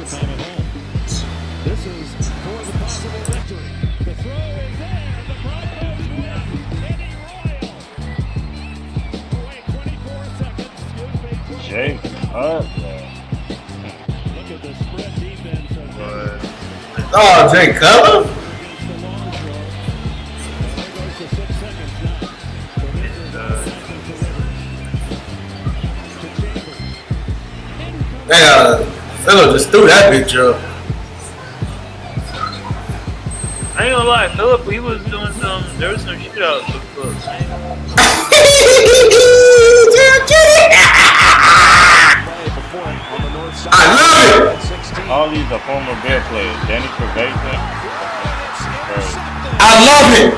overtime at home. This is for the possible victory. The throw is there. The Broncos win. Eddie Royal. Oh, wait, 24 seconds. Excuse me. Jake up there. Look at the spread defense of the Oh, Jay Cutler? long throw. There goes the 6 seconds now. So this is to Chambers. Philo just threw that picture up. I ain't gonna lie, Philip, he was doing there was some shootouts with Philip. I love it! All these are former Bear players. Danny Trevathan. I love it!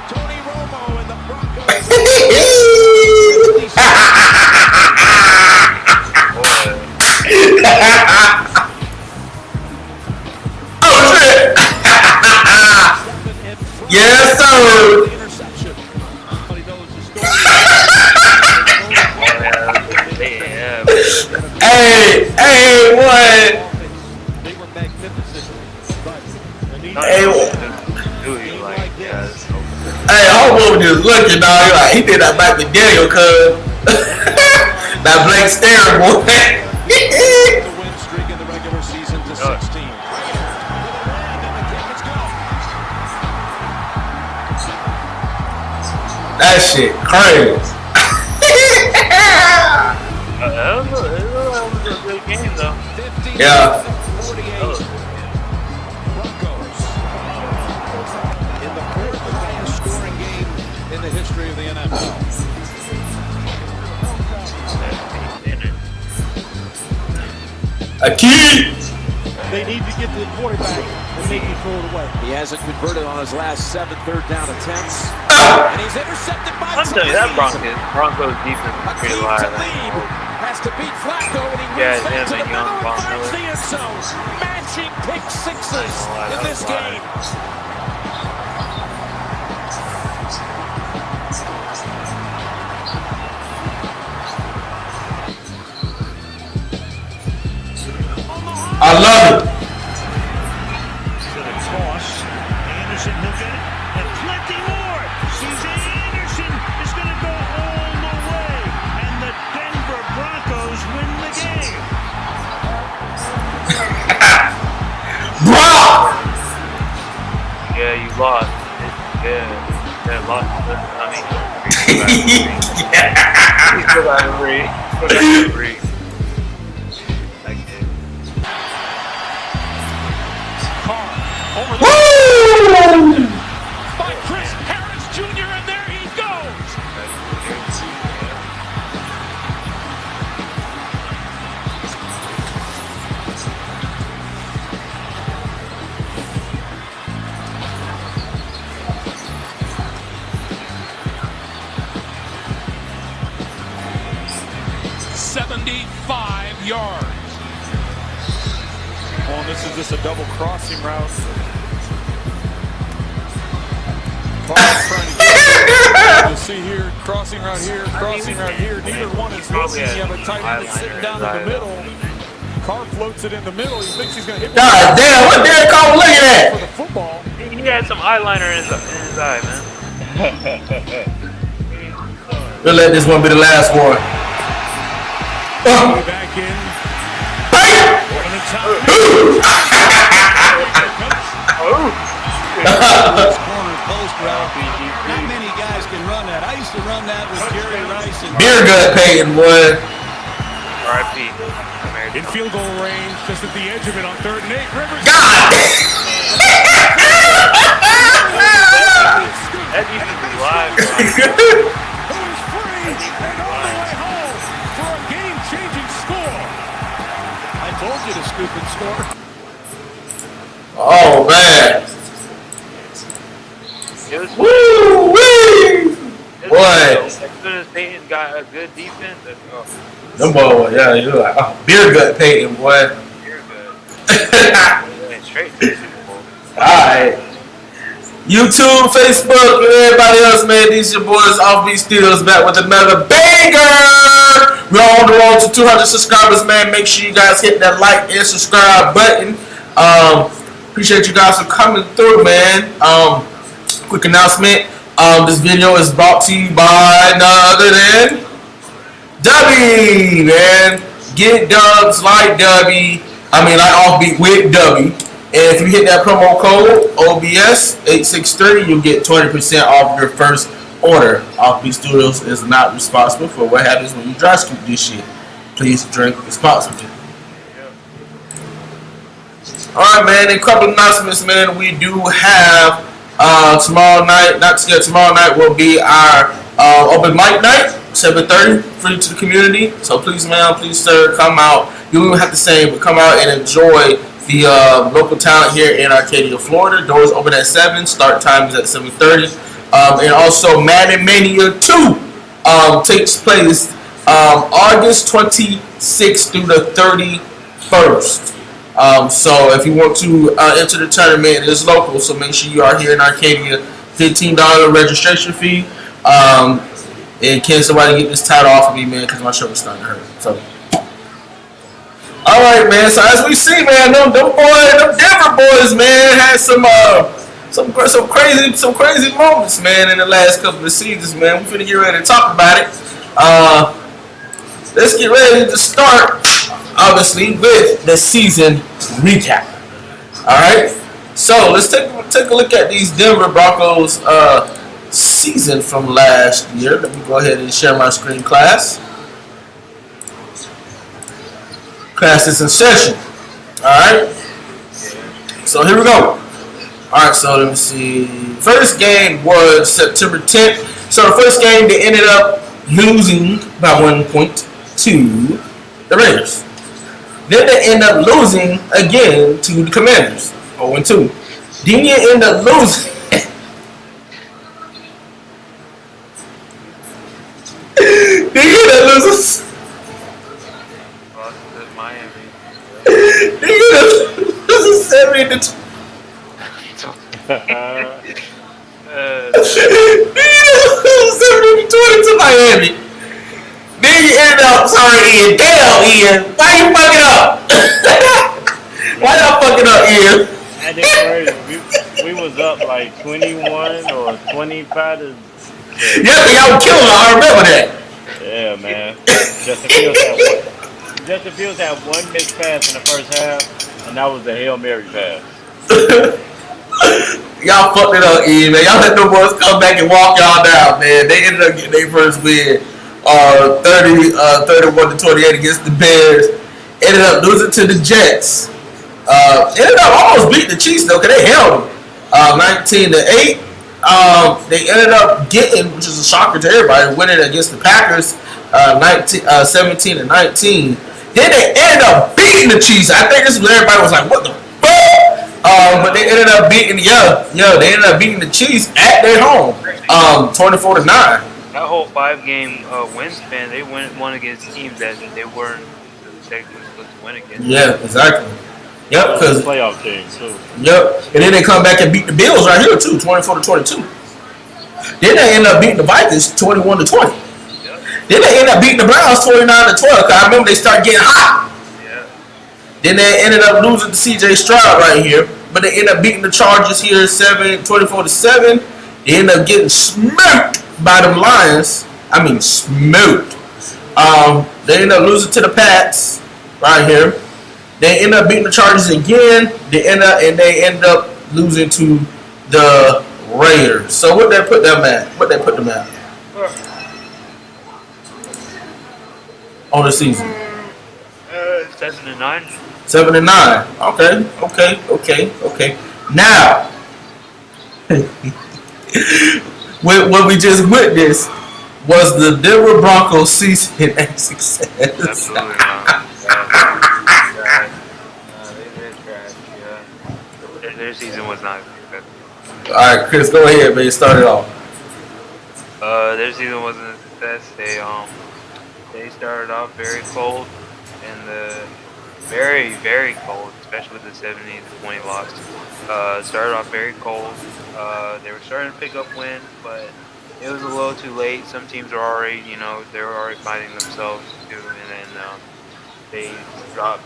Tony Romo and the Broncos. Oh shit! Yes, sir! Interception. Hey, what? They were magnificent. Hey, Yes. hey, Homo just looking, dog. He did that back to Daniel, cuz. That Blake Stare, boy. The win streak in the regular season to 16. That shit crazy. That was a good game, though. Yeah. 48. Broncos in the fourth highest scoring game in the history of the NFL. A key. They need to get to the quarterback and make him throw it away. He hasn't converted on his last 7 third down attempts. And he's intercepted by I'm telling you, that Broncos defense is pretty live. has to beat Flacco, and he Yeah, moves back to him the and young middle Von and finds Miller. the end zone. Matching pick sixes in this game. I love it. Toss. Anderson, he'll get it. And plenty more. C.J. Anderson is going to go all the way. And the Denver Broncos win the game. Bro! Yeah, you lost. Yeah, lost. I mean, he's still got to agree. Over the Woo! by Chris Harris Jr. and there he goes. $75 yards. Oh, this is just a double crossing route. You see here, crossing route here, crossing route here. Neither one is looking. You have a tight end that's sitting down in the middle. Carr floats it in the middle. He thinks he's going to hit. God damn, what Derek Carr looking at? For the football. He had some eyeliner in his eye, man. We'll let this one be the last one. Back in. One of the top. Corner post route. Not many guys can run that. I used to run that with Jerry Rice and Beer gut Peyton, boy. R.I.P. in field goal range, just at the edge of it on 3rd and 8. Rivers. God! That defense is live, bro. Who's free and all the way home for a game-changing score. I told you to scoop and score. Oh, man. It was Woo-wee! Boy. As soon as Peyton got a good defense, Them boy, yeah, you're like, oh, beer gut Peyton, boy. you're good. Went straight to the Super Bowl. Alright. YouTube, Facebook, and everybody else, man. These your boys, Offbeat Studios, back with another banger We're on the road to 200 subscribers, man. Make sure you guys hit that like and subscribe button. Appreciate you guys for coming through, man. Quick announcement. This video is brought to you by none other than W, man. Get dubs like W. Like offbeat with W. And if you hit that promo code OBS863, you'll get 20% off your first order. Offbeat Studios is not responsible for what happens when you dry scoop this shit. Please drink responsibly. Alright, man. A couple announcements, man. We do have tomorrow night. Tomorrow night will be our open mic night, 7:30, free to the community. So please, man, please, sir, come out. You don't have to say, but come out and enjoy the local talent here in Arcadia, Florida. Doors open at 7. Start time is at 7:30. And also, Madden Mania 2 takes place August 26th through the 31st. So if you want to enter the tournament, it is local, so make sure you are here in Arcadia. $15 registration fee. And can somebody get this title off of me, man, because my shoulder's starting to hurt. So, all right, man. So as we see, man, them Denver boys, man, had some crazy moments, man, in the last couple of seasons, man. We're finna get ready to talk about it. Let's get ready to start, obviously, with the season recap. All right. So let's take a look at these Denver Broncos season from last year. Let me go ahead and share my screen, class. Class is in session. Alright. So here we go. Alright, so let me see. First game was September 10th. So the first game, they ended up losing by 1 point to the Raiders. Then they end up losing again to the Commanders, 0-2. Then you end up losing. Then you end up losing. Miami. Then you end up losing 7-2. To Miami. Then you end up, sorry, Ian. Damn, Ian. Why you fucking up? Why y'all fucking up, Ian? That is crazy. We was up like 21 or 25 to. Yeah, y'all were killing her. I remember that. Yeah, man. Justin Fields had one missed pass in the first half, and that was the Hail Mary pass. Y'all fucked it up, Ian, man. Y'all let the boys come back and walk y'all down, man. They ended up getting their first win, 31-28 against the Bears. Ended up losing to the Jets. Ended up almost beating the Chiefs though, because they held them 19-8. They ended up getting, which is a shocker to everybody, winning against the Packers 17-19. Then they ended up beating the Chiefs. I think this is where everybody was like, "What the fuck?" But they ended up beating, they ended up beating the Chiefs at their home, 24-9. That whole 5-game win span, they won against teams that they weren't technically supposed to win against. Yeah, exactly. Yep, because playoff team too. Yep, and then they come back and beat the Bills right here too, 24-22. Then they end up beating the Vikings 21-20. Yep. Then they end up beating the Browns 29-12. Cause I remember they started getting hot. Yeah. Then they ended up losing to C.J. Stroud right here, but they end up beating the Chargers here 24-7. They end up getting smoked by them Lions. I mean smoked. They end up losing to the Pats right here. They end up beating the Chargers again. They end up losing to the Raiders. So what they put them at? On the season. 7-9. 7-9. Okay. Now, what we just witnessed was the Denver Broncos season and success. Absolutely not. Their season was not good. All right, Chris, go ahead, man. Start it off. Their season wasn't a success. They started off very cold, and very, very cold, especially with the 70-20 loss. Started off very cold. They were starting to pick up wins, but it was a little too late. Some teams are already, they were already finding themselves too, and then they dropped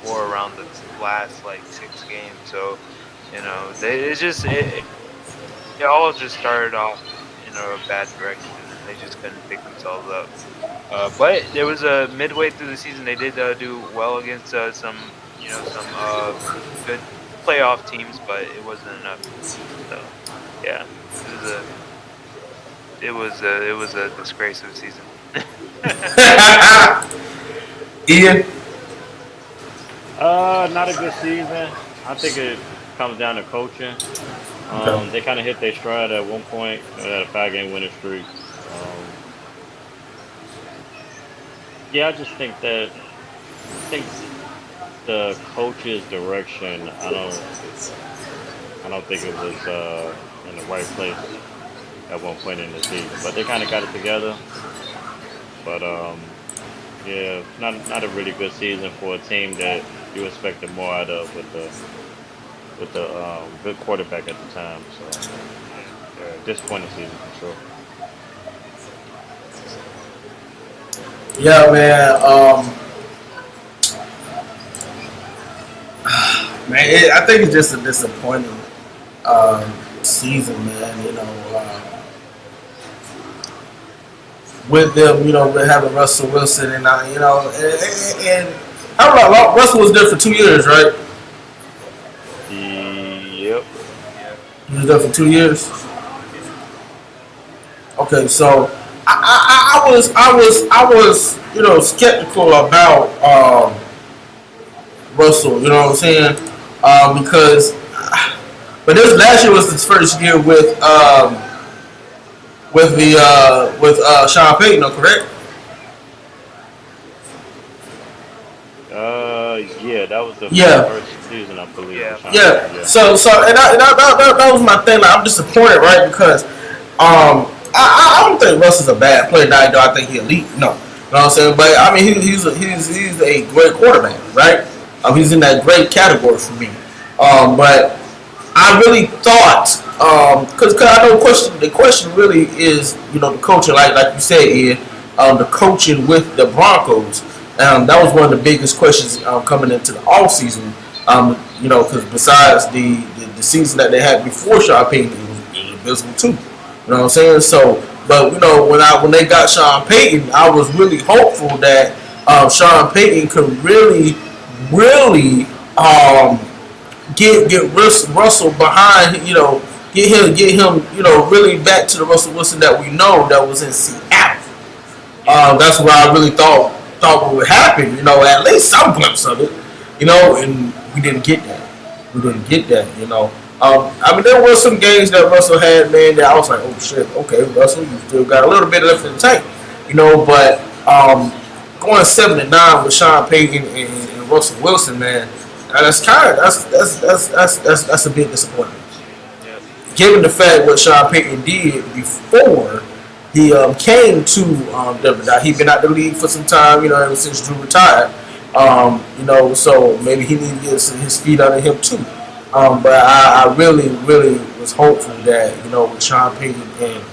4 around the last like 6 games. So, it all just started off in a bad direction, and they just couldn't pick themselves up. But there was a midway through the season, they did do well against some good playoff teams, but it wasn't enough. So, yeah, it was a disgrace of a season. Ian. Not a good season. I think it comes down to coaching. Okay. They kind of hit their stride at one point. They had a 5-game winning streak. Yeah, I just think the coach's direction. I don't think it was in the right place at one point in the season. But they kind of got it together. But yeah, not a really good season for a team that you expected more out of with the good quarterback at the time. So yeah, disappointing season for sure. Yeah, man. I think it's just a disappointing season, man. With them, with having Russell Wilson and and I don't know. Russell was there for 2 years, right? Yep. He was there for 2 years. Okay, so I was skeptical about Russell. You know what I'm saying? Because, but this last year was his first year with Sean Payton, correct? Yeah, that was the Yeah. first season, I believe. Yeah. Yeah. So that was my thing. Like, I'm disappointed, right? Because I don't think Russell's a bad player. Now, do I think he's elite? No. You know what I'm saying? But I mean, he's a great quarterback, right? He's in that great category for me. But I really thought, because I know the question really is, the coaching, like you said, Ian, the coaching with the Broncos. That was one of the biggest questions coming into the offseason. Because besides the season that they had before Sean Payton, it was abysmal too. You know what I'm saying? So, but when they got Sean Payton, I was really hopeful that Sean Payton could really get Russell behind, get him, really back to the Russell Wilson that we know that was in Seattle. That's what I really thought what would happen, at least some glimpse of it, and we didn't get that. I mean, there were some games that Russell had, man, that I was like, oh shit, okay, Russell, you still got a little bit left in the tank, but going 7-9 with Sean Payton and Russell Wilson, man, that's a big disappointment. Yeah. Given the fact what Sean Payton did before he came to Denver. He'd been out the league for some time, ever since Drew retired. So maybe he needed to get his feet under him too. But I really was hopeful that, with Sean Payton and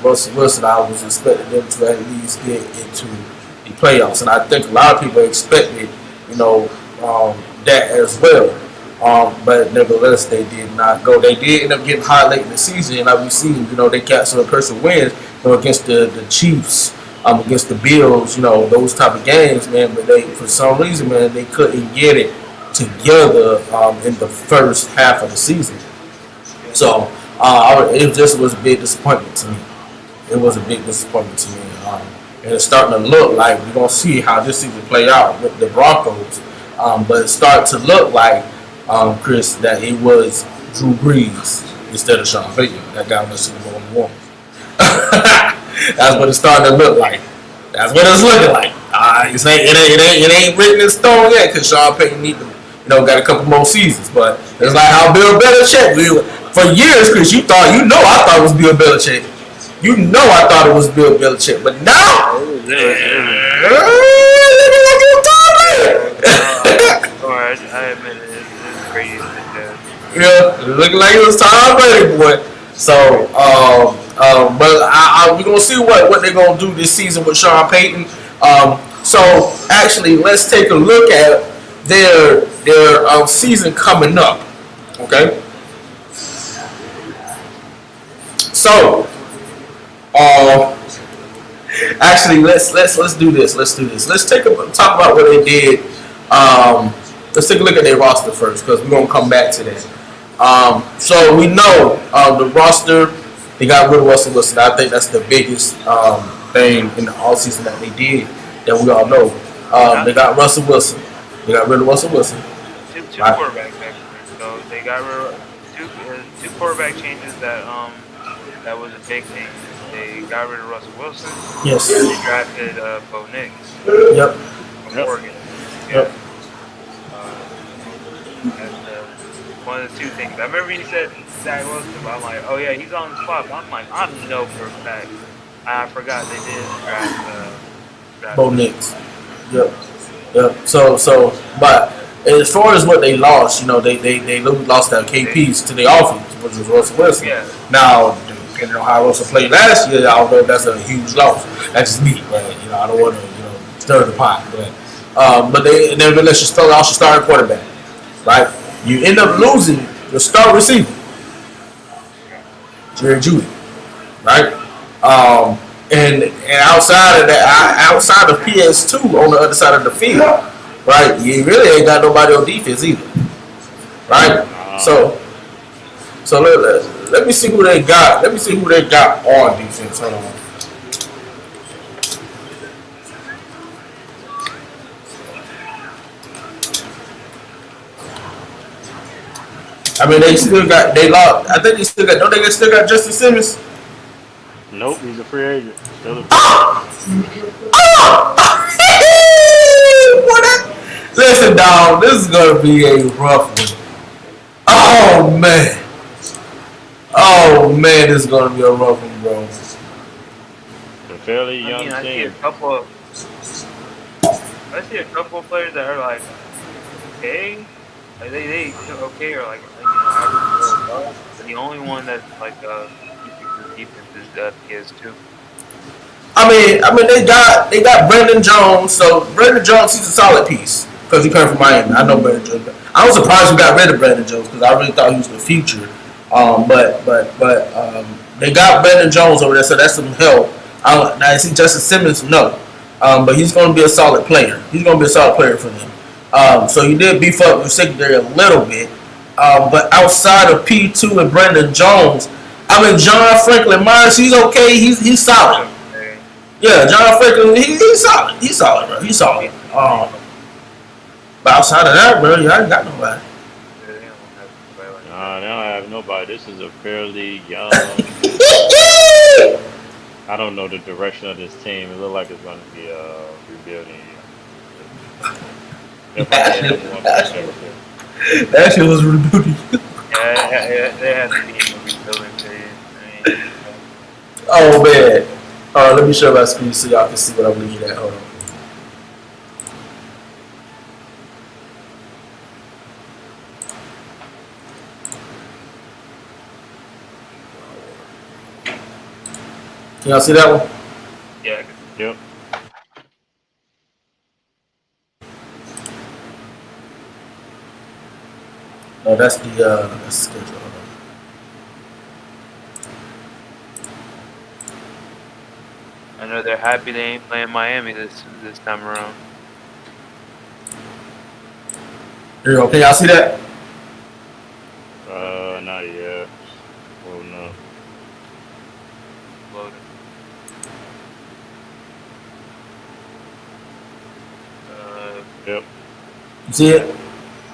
Russell Wilson, I was expecting them to at least get into the playoffs. And I think a lot of people expected, that as well. But nevertheless, they did not go. They did end up getting hot late in the season, and like we've seen, they got some impressive wins, against the Chiefs, against the Bills, those type of games, man. But they, for some reason, man, they couldn't get it together in the first half of the season. So it just was a big disappointment to me. It was a big disappointment to me, and it's starting to look like we're gonna see how this season play out with the Broncos. But it started to look like, Chris, that it was Drew Brees instead of Sean Payton that got him the Super Bowl one. That's what it's starting to look like. That's what it's looking like. It ain't written in stone yet because Sean Payton got a couple more seasons. But it's like how Bill Belichick. For years, Chris, I thought it was Bill Belichick. I thought it was Bill Belichick. But now, I admit it's crazy. yeah, it looking like it was Tom Brady, boy. So, But we're gonna see what they're gonna do this season with Sean Payton. So actually, let's take a look at their season coming up. Okay. So, actually, let's do this. Let's do this. Let's talk about what they did. Let's take a look at their roster first because we're gonna come back to that. So we know the roster. They got rid of Russell Wilson. I think that's the biggest thing in the offseason that they did that we all know. They got Russell Wilson. They got rid of Russell Wilson. Two quarterbacks actually. So they got rid of two quarterback changes that was a big thing. They got rid of Russell Wilson. Yes. And they drafted Bo Nix. Yep. From Oregon. Yep. That's one of the two things. I remember he said Zach Wilson, but I'm like, oh yeah, he's on the spot. But I'm like, I know for a fact. I forgot they did draft Bo Nix. Yep. Yep. So, but as far as what they lost, they lost their KPs to the offense, which was Russell Wilson. Yeah. Now, depending on how Russell played last year, I don't know if that's a huge loss. That's just me, but I don't want to stir the pot. But they nevertheless just lost your starting quarterback, right? You end up losing your star receiver, Jerry Jeudy, right? And outside of that, outside of PS2 on the other side of the field, right? You really ain't got nobody on defense either, right? So let me see who they got. Let me see who they got on defense. Hold on. I mean, they lost. I think they still got. Don't they still got Justin Simmons? Nope, he's a free agent. Still a free agent. Listen, dog, this is gonna be a rough one. Oh man, this is gonna be a rough one, bro. A fairly young team. I see a couple of players that are like, okay, like they okay or like average. But the only one that's like defense is PS2. I mean, they got Brandon Jones. So Brandon Jones, he's a solid piece because he came from Miami. I know Brandon Jones. I was surprised we got rid of Brandon Jones because I really thought he was the future. But they got Brandon Jones over there, so that's some help. Now I see Justin Simmons, no, but he's going to be a solid player. He's going to be a solid player for them. So you did beef up your secondary a little bit, but outside of P2 and Brandon Jones. I mean, John Franklin Myers, he's okay. He's solid. Yeah, John Franklin, he's solid. He's solid, bro. He's solid. But outside of that, bro, you ain't got nobody. Nah, they don't have nobody. This is a fairly young. I don't know the direction of this team. It looks like it's going to be rebuilding. That shit was rebuilding. Yeah, they had to be in the rebuilding phase. Oh man. Let me show my screen so y'all can see what I'm looking at. Hold on. Can y'all see that one? Yeah. Yep. Oh, that's the schedule. I know they're happy they ain't playing Miami this time around. Here you go. Can y'all see that? Not yet. Oh no. Loaded. Yep. You see it?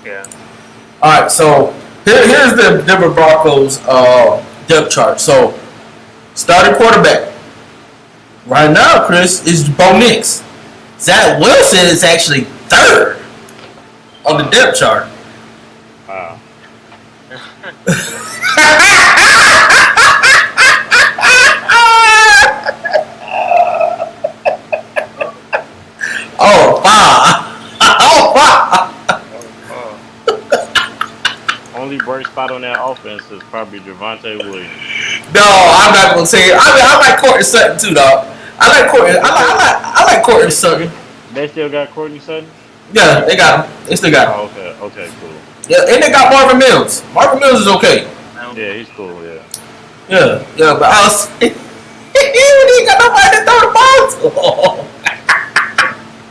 Yeah. All right. So here's the Denver Broncos depth chart. So starting quarterback. Right now, Chris, is Bo Nix. Zach Wilson is actually third on the depth chart. Wow. Oh, wow. Oh, wow. Only bright spot on that offense is probably Javonte Williams. No, I'm not gonna say it. I mean, I like Courtney Sutton too, dog. I like Courtney. I like Courtney Sutton. They still got Courtney Sutton? Yeah, they got him. They still got him. Oh, okay. Okay, cool. Yeah, and they got Marvin Mills. Marvin Mills is okay. Yeah, he's cool, yeah. Yeah, but I was. He ain't got nobody to throw the ball to.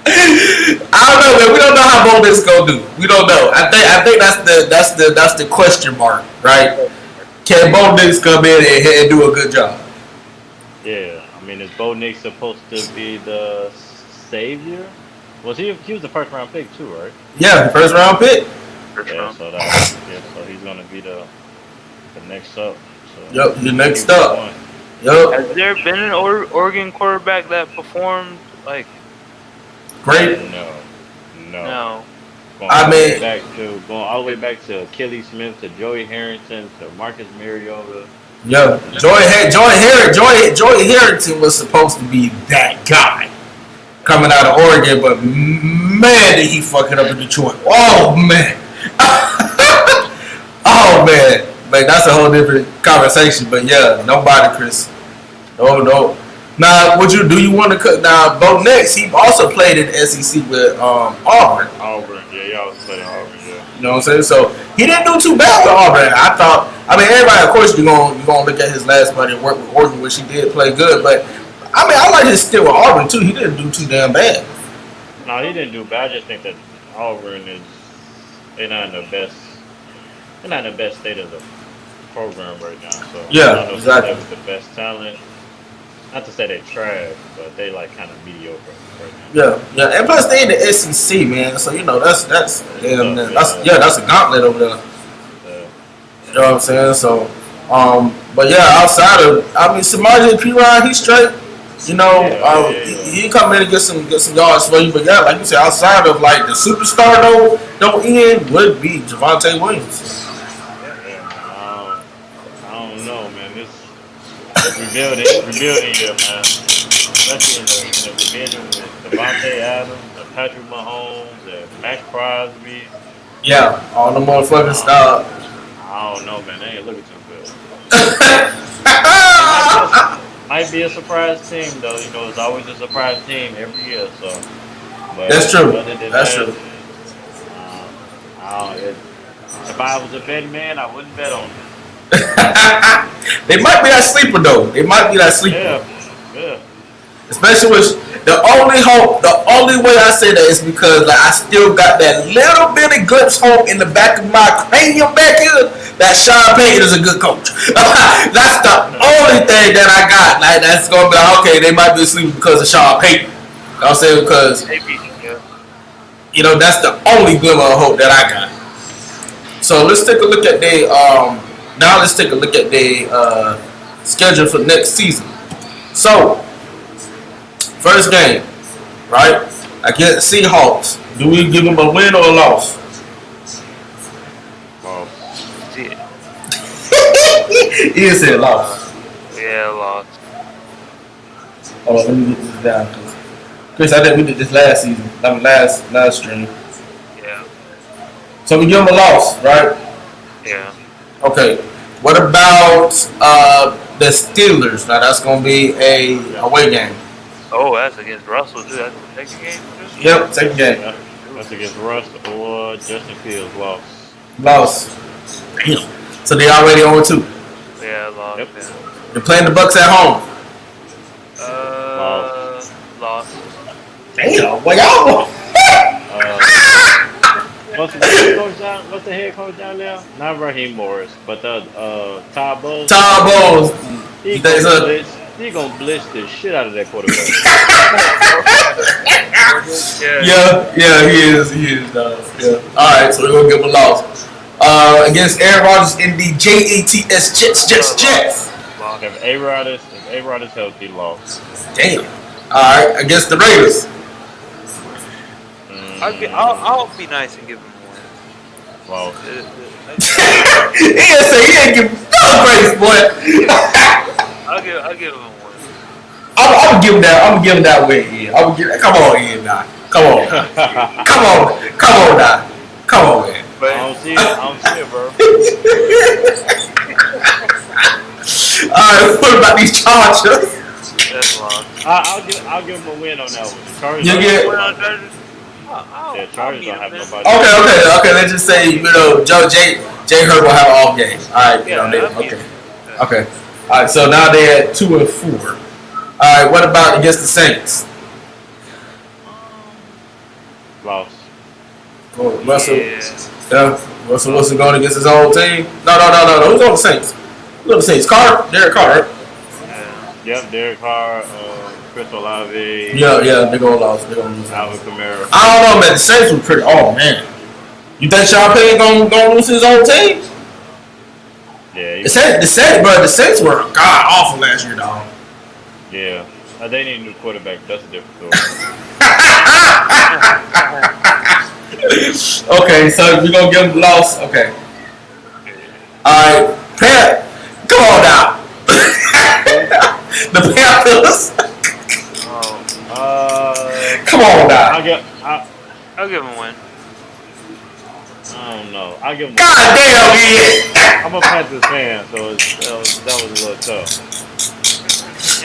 I don't know, man. We don't know how Bo Nix gonna do. We don't know. I think that's the question mark, right? Can Bo Nix come in and do a good job? Yeah, I mean, is Bo Nix supposed to be the savior? He was the first round pick too, right? Yeah, first round pick. So so he's gonna be the next up. So Yep, the next up. Yep, Has there been an Oregon quarterback that performed like? great. No. Going all the way back to Kelly Smith, to Joey Harrington, to Marcus Mariota. Yeah, Joey Harrington was supposed to be that guy coming out of Oregon, but man, did he fuck it up in Detroit. Oh man. Oh man. Like that's a whole different conversation. But yeah, nobody, Chris. No. Now, do you want to cut? Now, Bo Nix, he also played in the SEC with Auburn. Auburn, yeah, y'all played Auburn, yeah. You know what I'm saying? So he didn't do too bad with Auburn. I mean, everybody, of course, you're gonna look at his last money and work with Oregon, which he did play good. But I mean, I like his skill with Auburn too. He didn't do too damn bad. No, he didn't do bad. I just think that Auburn they're not in the best state of the program right now. So Yeah, I don't know exactly. if they have the best talent. Not to say they trash, but they like kind of mediocre right now. Yeah, and plus they in the SEC, man. So you know that's a gauntlet over there. You know what I'm saying? So, but yeah, outside of, I mean, Samaje Perine, he's straight. You know, he come in and get some yards for you. But yeah, like you said, outside of like the superstar don't end would be Javonte Williams. I don't know, man. This rebuilding year, man. Especially in the division with Devontae Adams, and Patrick Mahomes, and Max Crosby. Yeah, all the motherfucking stuff. I don't know, man. They ain't looking too good. Might be a surprise team, though. You know, it's always a surprise team every year. So, but That's true. That's true. If I was a betting man, I wouldn't bet on them. They might be that sleeper though. Yeah. Especially with the only way I say that is because like I still got that little bit of glimpse hope in the back of my cranium back here that Sean Payton is a good coach. That's the only thing that I got. Like that's gonna be like, okay, they might be asleep because of Sean Payton. I'll say because you know that's the only glimmer of hope that I got. So let's take a look at the schedule for next season. So, first game, right? Against Seahawks. Do we give them a win or a loss? Well, He said loss. Yeah, lost. Hold on, let me get this down. Chris, I think we did this last season. I mean, last stream. Yeah. So we give them a loss, right? Yeah. Okay. What about the Steelers? Now that's gonna be a away game. Oh, that's against Russell too. That's the second game. Yep, second game. That's against Russ or Justin Fields Loss. Damn. So they already on 2. Yeah, lost. Yep. Yeah. They're playing the Bucks at home. Lost. Damn, boy, y'all. What's the head coach down there? Not Raheem Morris, but Todd Bowles. Todd Bowles. He gonna blitz the shit out of that quarterback. Yeah, he is, dog. Yeah. All right, so we're gonna give him a loss. Against Aaron Rodgers in the Jets. If A-Rod is healthy, lost. Damn. All right, against the Raiders. I'll be nice and give him one. Well, He ain't give him no grace, boy. I'll give him one. I'm gonna give him that win here. Come on here now. Come on now. Come on, man. I don't see it, bro. Alright, what about these Chargers? That's lost. I'll give them a win on that one. The Chargers. You get- Win on Chargers? Yeah, Chargers don't have nobody. Okay. Let's just say Jay Hurt will have an off game. All right, okay. All right, so now they're at 2 and 4. All right, what about against the Saints? Lost. Oh, Russell. Yeah. Russell Wilson going against his old team. No. Who's on the Saints? Who's on the Saints? Derek Carr. Right? Yep, Derek Carr, Chris Olave. Yeah, they're gonna lose. Alvin Kamara. I don't know, man. The Saints were pretty. Oh man, you think Sean Payton gonna lose his old team? Yeah. The Saints were god awful last year, dog. Yeah. They need a new quarterback. That's a different story. Okay, so we're gonna give them the loss. Okay. Alright, Pat, come on now. The Panthers. Come on now. I'll give him a win. I don't know. I'll give him. God damn, man. I'm a Panthers fan, so that was a little tough.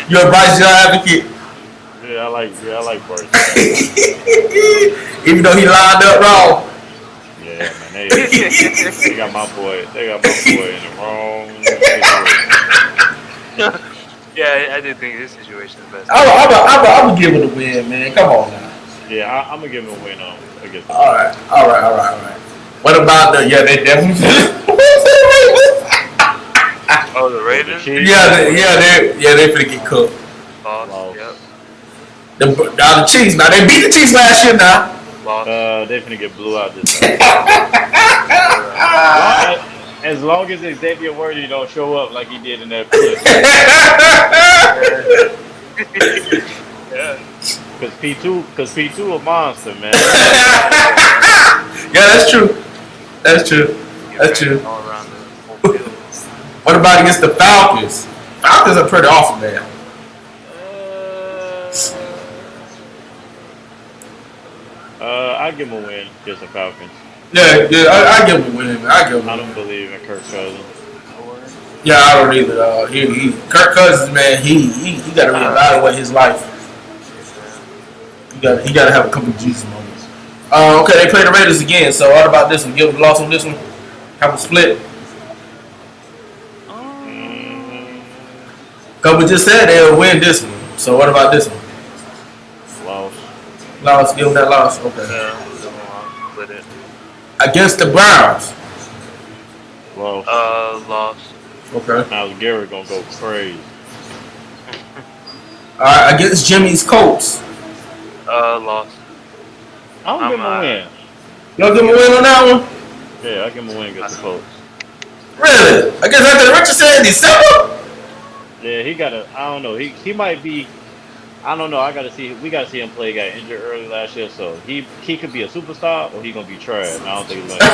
You're a Bryce Young advocate. Yeah, I like Bryce. Even though he lined up wrong. Yeah, man. They got my boy in the wrong situation. Yeah, I do think this situation is best. I'm gonna give it a win, man. Come on now. Yeah, I'm gonna give him a win on against them. All right. What about they definitely. Oh, the Ravens? Chiefs? They finna get cooked. Lost. Yep. The Chiefs. Now they beat the Chiefs last year. Now. Lost. They finna get blew out this time. As long as Xavier Worthy don't show up like he did in that clip. Yeah. Cause P2 a monster, man. Yeah, that's true. All around the whole field. What about against the Falcons? Falcons are pretty awful, man. I'll give him a win against the Falcons. Yeah, I give him a win. I don't believe in Kirk Cousins. Yeah, I don't either. Kirk Cousins, man, he got to reevaluate his life. He got to have a couple of Jesus moments. Okay, they play the Raiders again. So what about this one? Give them a loss on this one. Have a split. Because we just said they'll win this one. So what about this one? Loss. Give them that loss. Okay. Split it. Against the Browns. Lost. Okay. Now Garrett gonna go crazy. All right, against Jimmy's Colts. Lost. I'll give him a win. Y'all give him a win on that one? Yeah, I'll give him a win against the Colts. Really? Against Anthony Richardson in December? Yeah, he got I don't know. He might be. I don't know. We gotta see him play. He got injured early last year, so he could be a superstar or he gonna be trash. I don't think he's gonna.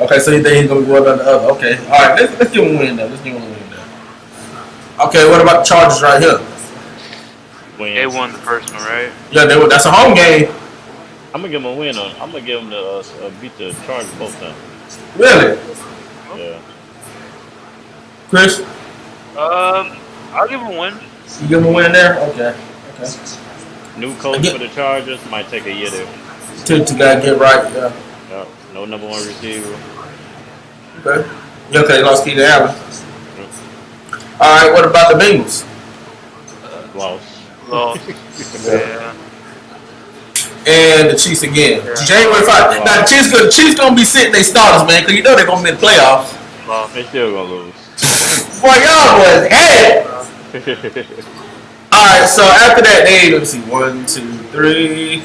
Okay. So you think he's gonna be one or the other? Okay. All right. Let's give him a win though. Okay. What about the Chargers right here? They won the first one, right? Yeah, that's a home game. I'm gonna give him a win on. I'm gonna give him the beat the Chargers both times. Really? Yeah. Chris? I'll give him a win. You give him a win there? Okay. New coach for the Chargers might take a year there. To gotta get right, yeah. Yep. No number one receiver. Okay. Yeah, okay, lost Keith Allen. Alright, what about the Bengals? Lost. Yeah. And the Chiefs again. Yeah. January 5th. Now the Chiefs gonna be sitting their starters, man, because you know they're gonna be in the playoffs. Well, they still gonna lose. Boy, y'all was head. Alright, so after that, let me see. 1, 2, 3,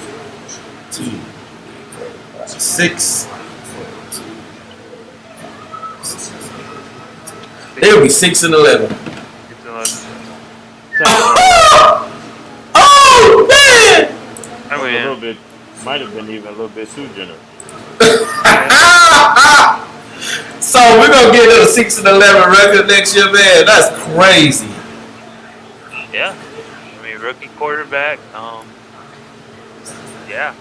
2, 4, 5, 6. They'll be 6 and 11. Oh man! A little bit, might have been even a little bit too generous. So we're gonna get a 6 and 11 record next year, man. That's crazy. Yeah, I mean rookie quarterback. Yeah.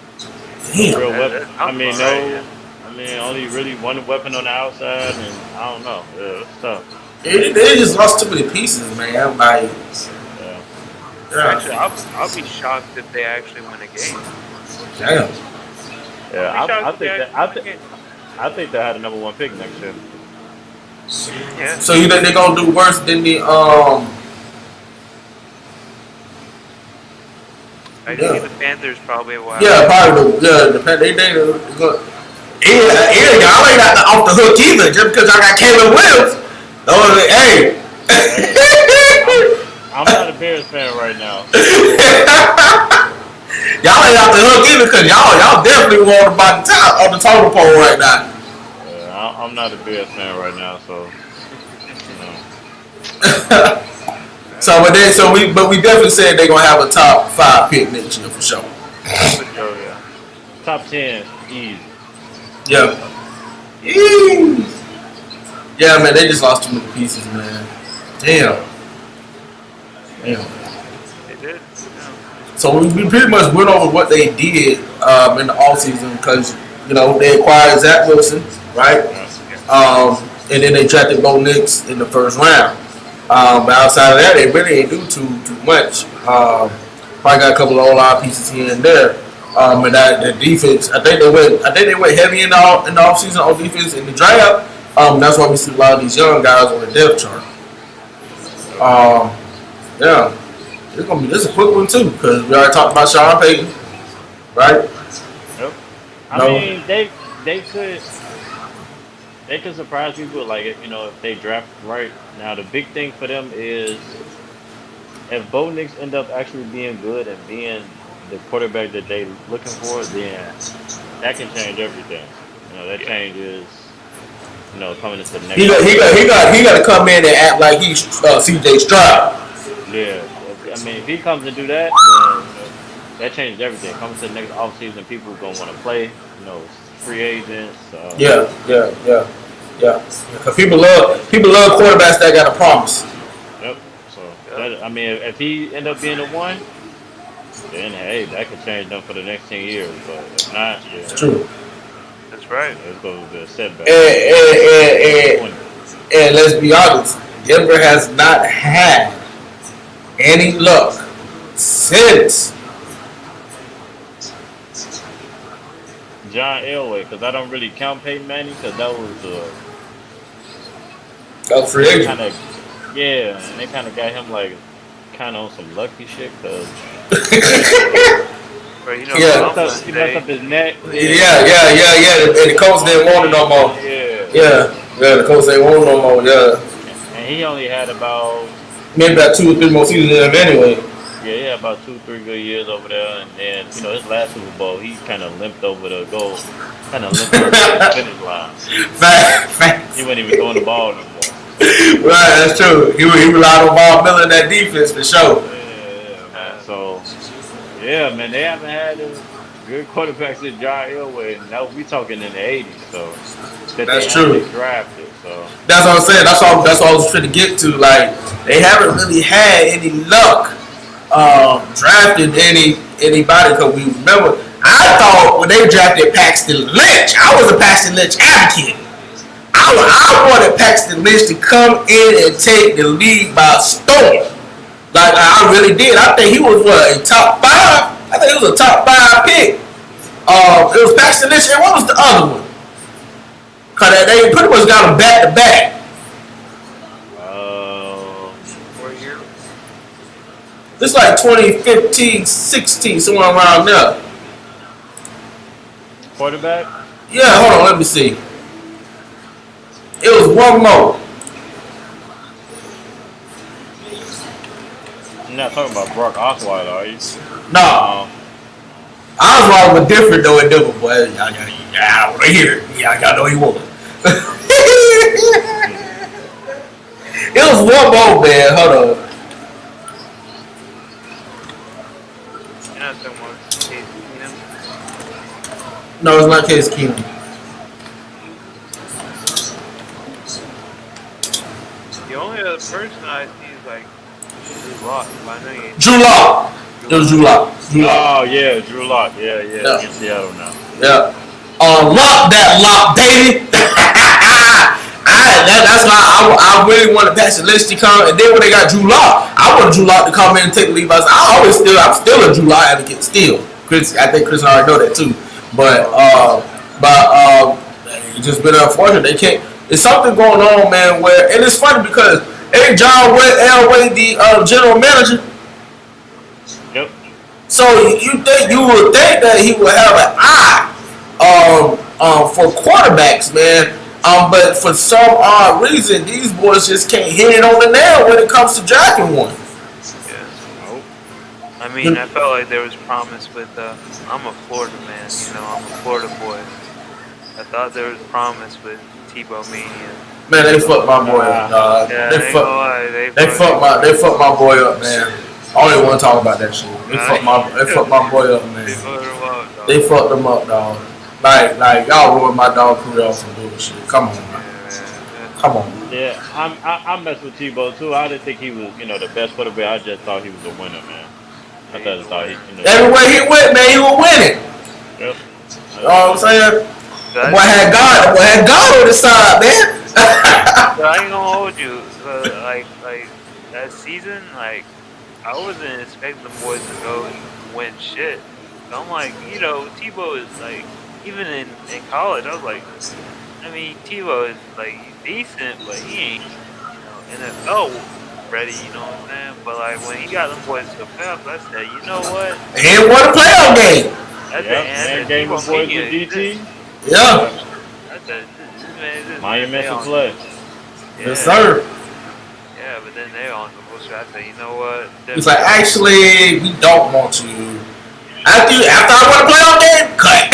Damn. Real weapon. I mean, no. I mean, only really one weapon on the outside, and I don't know. Yeah, it's tough. They just lost too many pieces, man. Like, Actually, I'll be shocked if they actually win a game. damn. Yeah, I think they had a number 1 pick next year. Yeah. So you think they're gonna do worse than the I think the Panthers probably will. Yeah, probably the Panthers. Y'all ain't off the hook either. Just because I got Caleb Williams. Hey. I'm not a Bears fan right now. Y'all ain't off the hook either because y'all definitely want to buy the top on the total pole right now. I'm not a Bears fan right now, so but we definitely said they're gonna have a top 5 pick next year for sure. Top 10, easy. Yeah. Yeah, man, they just lost too many pieces, man. Damn. They did. Yeah. So we pretty much went over what they did in the offseason because, they acquired Zach Wilson, right? And then they drafted Bo Nix in the first round. But outside of that, they really ain't do too much. Probably got a couple of O-line pieces here and there. And that defense, I think they went heavy in the offseason on defense in the draft. That's why we see a lot of these young guys on the depth chart. Yeah, this is a quick one too because we already talked about Sean Payton, right? Yep. I mean, they could surprise people like if they draft right. Now the big thing for them is if Bo Nix end up actually being good and being the quarterback that they looking for, then that can change everything. That changes. Coming into the next. He got to come in and act like he's CJ Stroud. Yeah, I mean if he comes and do that, then that changes everything. Coming to the next offseason, people gonna want to play. Free agents. Yeah. Because people love quarterbacks that got a promise. Yep. So I mean, if he end up being the one, then hey, that could change them for the next 10 years. But if not, It's true. That's right. It's going to be a setback. And let's be honest, Denver has not had any luck since John Elway, because I don't really count Peyton Manning, because that was free agent. And they kind of got him like kind of on some lucky shit, because Right, he messed up his neck. Yeah. And the coach didn't want it no more. Yeah. The coach didn't want it no more. Yeah. And he only had about maybe about 2 or 3 more seasons in him anyway. Yeah, about 2-3 good years over there, and then his last Super Bowl, he kind of limped over the goal, kind of limped over the finish line. Facts. He wasn't even throwing the ball no more. Right, that's true. He relied on Bob Miller in that defense for sure. Yeah, man. So, yeah, man, they haven't had a good quarterback since John Elway, and that we talking in the '80s. So that's true. Drafted, so that's what I'm saying. That's all I was trying to get to. Like they haven't really had any luck. Drafted anybody because we remember I thought when they drafted Paxton Lynch, I was a Paxton Lynch advocate. I wanted Paxton Lynch to come in and take the league by storm. Like I really did. I think he was a top 5. I think he was a top 5 pick. It was Paxton Lynch and what was the other one? Cause they pretty much got him back to back. It's like 2015, 16, somewhere around there. Quarterback? Yeah, hold on, let me see. It was one more. You're not talking about Brock Osweiler, are you? No. Osweiler was different though in Denver, boy. Yeah, right here. Yeah, I know he was. It was one more, man. Hold on. No, it's not Case Keenum. The only other person I see is like Drew Lock. Drew Lock. It was Drew Lock. Oh yeah, Drew Lock. Yeah. In Seattle now. Yeah. Lock that lock, baby. I that's why I really wanted Patrick Lynch to come, and then when they got Drew Lock, I wanted Drew Lock to come in and take the lead. I'm still a Drew Lock advocate still. Chris, I think Chris already know that too. But it's just been unfortunate. They can't. It's something going on, man. And it's funny because ain't John Elway the general manager? Yep. So you would think that he would have an eye for quarterbacks, man. But for some odd reason, these boys just can't hit it on the nail when it comes to drafting one. Yeah. I mean, I felt like there was promise with. I'm a Florida man, I'm a Florida boy. I thought there was promise with Tebow Mania. Man, they fucked my boy up, dog. Yeah, They fucked my boy up, man. I don't even want to talk about that shit. They fucked my boy up, man. They fucked him up, dog. Like y'all ruined my dog career off some bullshit. Come on, man. Come on. Yeah, I messed with Tebow too. I didn't think he was, the best quarterback. I just thought he was a winner, man. I thought he, Everywhere he went, man, he was winning. Yep. You know what I'm saying? The boy had God on his side, man. But I ain't gonna hold you. Like that season, like I wasn't expecting the boys to go and win shit. So I'm like, Tebow is like, even in college, I was like, Tebow is like decent, but he ain't, NFL ready. You know what I'm saying? But like when he got them boys to the playoffs, I said, you know what? He ain't won a playoff game. That's the end. Game of boys with DT. Yeah. Miami to play. Yeah. Yes, sir. Yeah, but then they on the bullshit. I said, you know what? He's like, actually, we don't want you. After I won a playoff game, cut.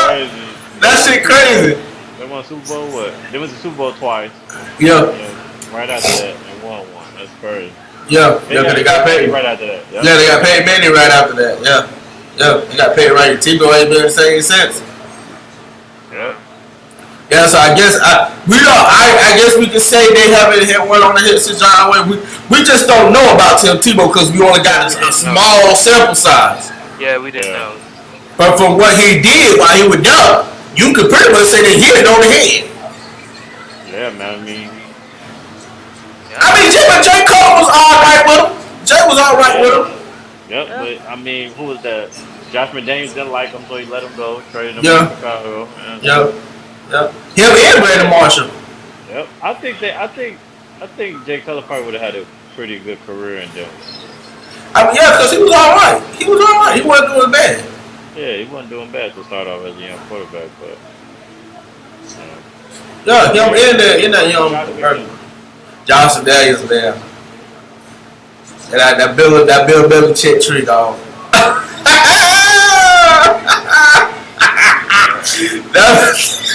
Crazy. That shit crazy. They won Super Bowl what? They went to Super Bowl twice. Yeah. Right after that, they won one. That's crazy. Yeah, because they got paid. Right after that. Yep. Yeah, they got paid money right after that. Yeah. They got paid right. Tebow ain't been the same since. Yeah. Yeah, so I guess I guess we can say they haven't hit one on the hit since John Elway. We just don't know about Tim Tebow because we only got a small sample size. Yeah, we didn't know. But from what he did while he was young, you could pretty much say they hit it on the head. Yeah, man. J. Cole was all right with him. Jay was all right with him. Yep, but who was that? Josh McDaniels didn't like him, so he let him go, traded him to Chicago. Yep. Him and Brandon Marshall. Yep. I think Jay Cutler probably would have had a pretty good career in Denver. Because he was all right. He wasn't doing bad. Yeah, he wasn't doing bad to start off as a young quarterback, but him in that young person. Johnson Daniels, man. And that Bill Belichick tree, dog.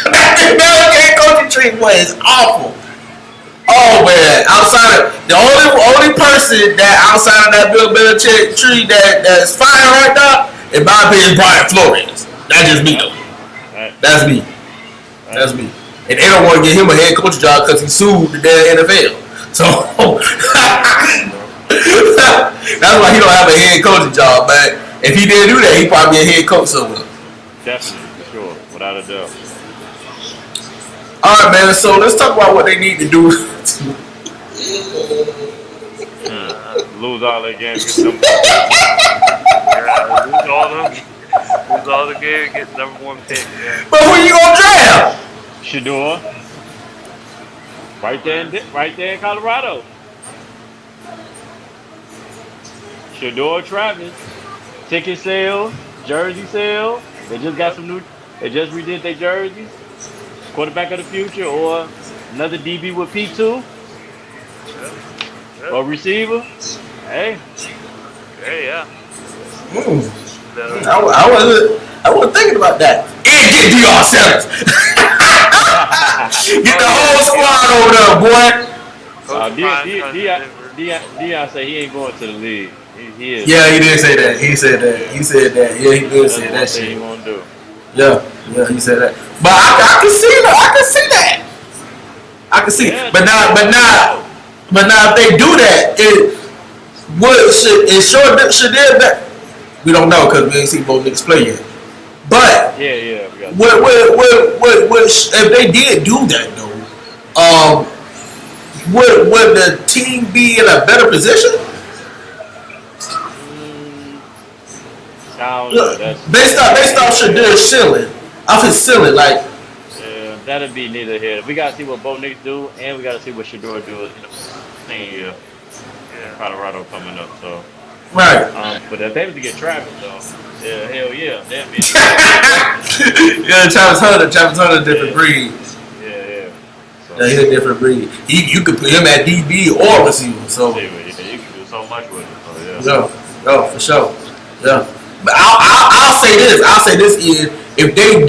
that Belichick coaching tree was awful. Oh man, the only person that outside of that Bill Belichick tree that's fine right now, in my opinion, is Brian Flores. That's just me though. That's me. And they don't want to get him a head coach job because he sued the damn NFL. So that's why he don't have a head coaching job. But if he didn't do that, he'd probably be a head coach somewhere. Definitely, for sure, without a doubt. All right, man. So let's talk about what they need to do. Lose all their games, lose all the games, get number one pick. Yeah. But who you gonna draft? Shador. Right there in Colorado. Shador, Travis. Ticket sales, jersey sales. They just redid their jerseys. Quarterback of the future or another DB with P2. Or receiver. Hey. Hey, yeah. I wasn't thinking about that. And get Deion Sanders. Get the whole squad over there, boy. Deion said he ain't going to the league. He is. Yeah, he did say that. He said that. Yeah, he did say that shit. He won't do. Yeah, he said that. But I can see that. I can see. Yeah, But now, if they do that, should there? We don't know because we ain't seen both niggas play yet. But yeah, we got Yeah. If they did do that though, would the team be in a better position? I don't know. That's Based off Shadur's ceiling, off his ceiling, like that'd be neither here. We gotta see what Bo Nix do, and we gotta see what Shador do in the same year. Yeah. Colorado coming up, so. right. But if they were to get Travis though, yeah, hell yeah, that'd be. Yeah, Travis Hunter, different breed. Yeah. So, Yeah, he's a different breed. You could put him at DB or receiver. So you can do so much with it. So yeah. yeah, for sure. Yeah, but I'll say this. I'll say this is if they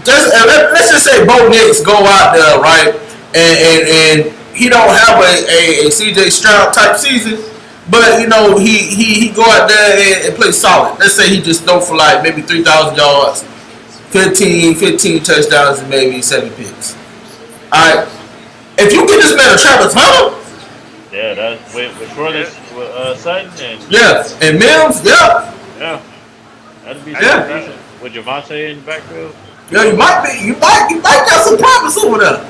just let's just say Bo Nix go out there right and he don't have a CJ Stroud type season, but he go out there and play solid. Let's say he just throw for like maybe 3,000 yards, 15 touchdowns, and maybe 7 picks. All right, if you get this man a Travis Hunter. Yeah, that's with Schwartz, with Sutton, and And Mims, yeah, that'd be Yeah. decent. With Javante in the backfield, you might got some promise over there.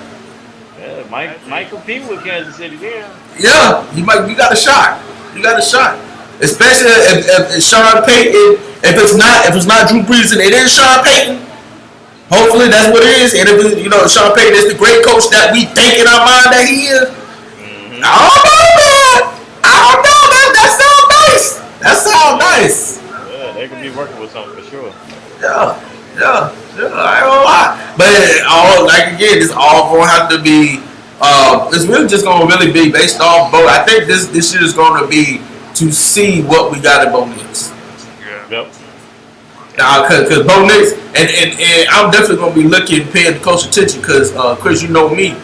yeah, might compete with Kansas City there. Yeah, you got a shot. You got a shot, especially if Sean Payton. If it's not Drew Brees and it is Sean Payton, hopefully that's what it is. And if Sean Payton is the great coach that we think in our mind that he is. I don't know, man. I don't know, man. That sounds nice. Yeah, they could be working with something for sure. Yeah. I ain't gonna lie. But it's all gonna have to be. It's really just gonna really be based off Bo. I think this year is gonna be to see what we got in Bo Nix. Yep. Because Bo Nix and I'm definitely gonna be paying close attention because Chris, you know me.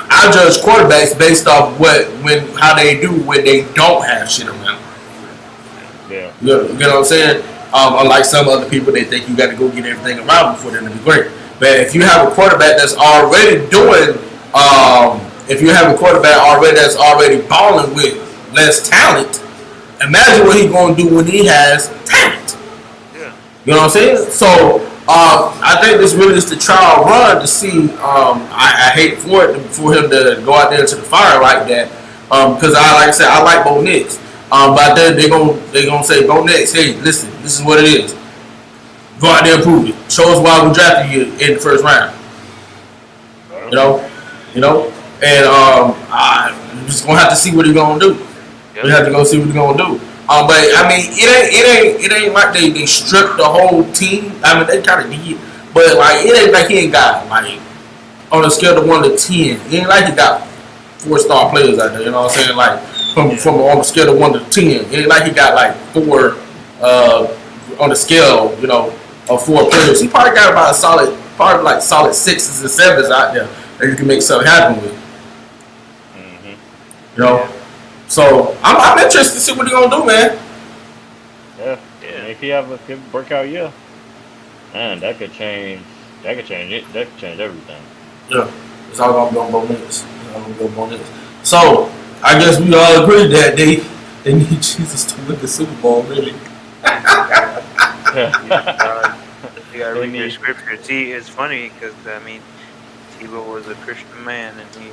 I judge quarterbacks based off how they do when they don't have shit around. Yeah. You know what I'm saying? Unlike some other people, they think you got to go get everything around before they're gonna be great. But if you have a quarterback that's already doing, if you have a quarterback that's already balling with less talent, imagine what he's gonna do when he has talent. Yeah. You know what I'm saying? So I think this really is the trial run to see. I hate for him to go out there to the fire like that. Because like I said, I like Bo Nix. But then they're gonna say, Bo Nix, hey, listen, this is what it is. Go out there and prove it. Show us why we drafted you in the first round. And I'm just gonna have to see what he's gonna do. Yep. We have to go see what he's gonna do. But I mean, it ain't like they stripped the whole team. I mean, they kind of did, but like it ain't like he ain't got like on a scale of 1 to 10. It ain't like he got 4-star players out there. You know what I'm saying? Like from on a scale of 1 to 10, it ain't like he got like 4 on the scale. Of 4 players. He probably got about solid 6s and 7s out there that you can make something happen with. So I'm interested to see what he's gonna do, man. Yeah. If he have a good breakout year, man, that could change it. That could change everything. Yeah, it's all gonna be on Bo Nix. So I guess we all agree that they need Jesus to win the Super Bowl, really. You gotta read your scripture. See, it's funny because Tebow was a Christian man, and he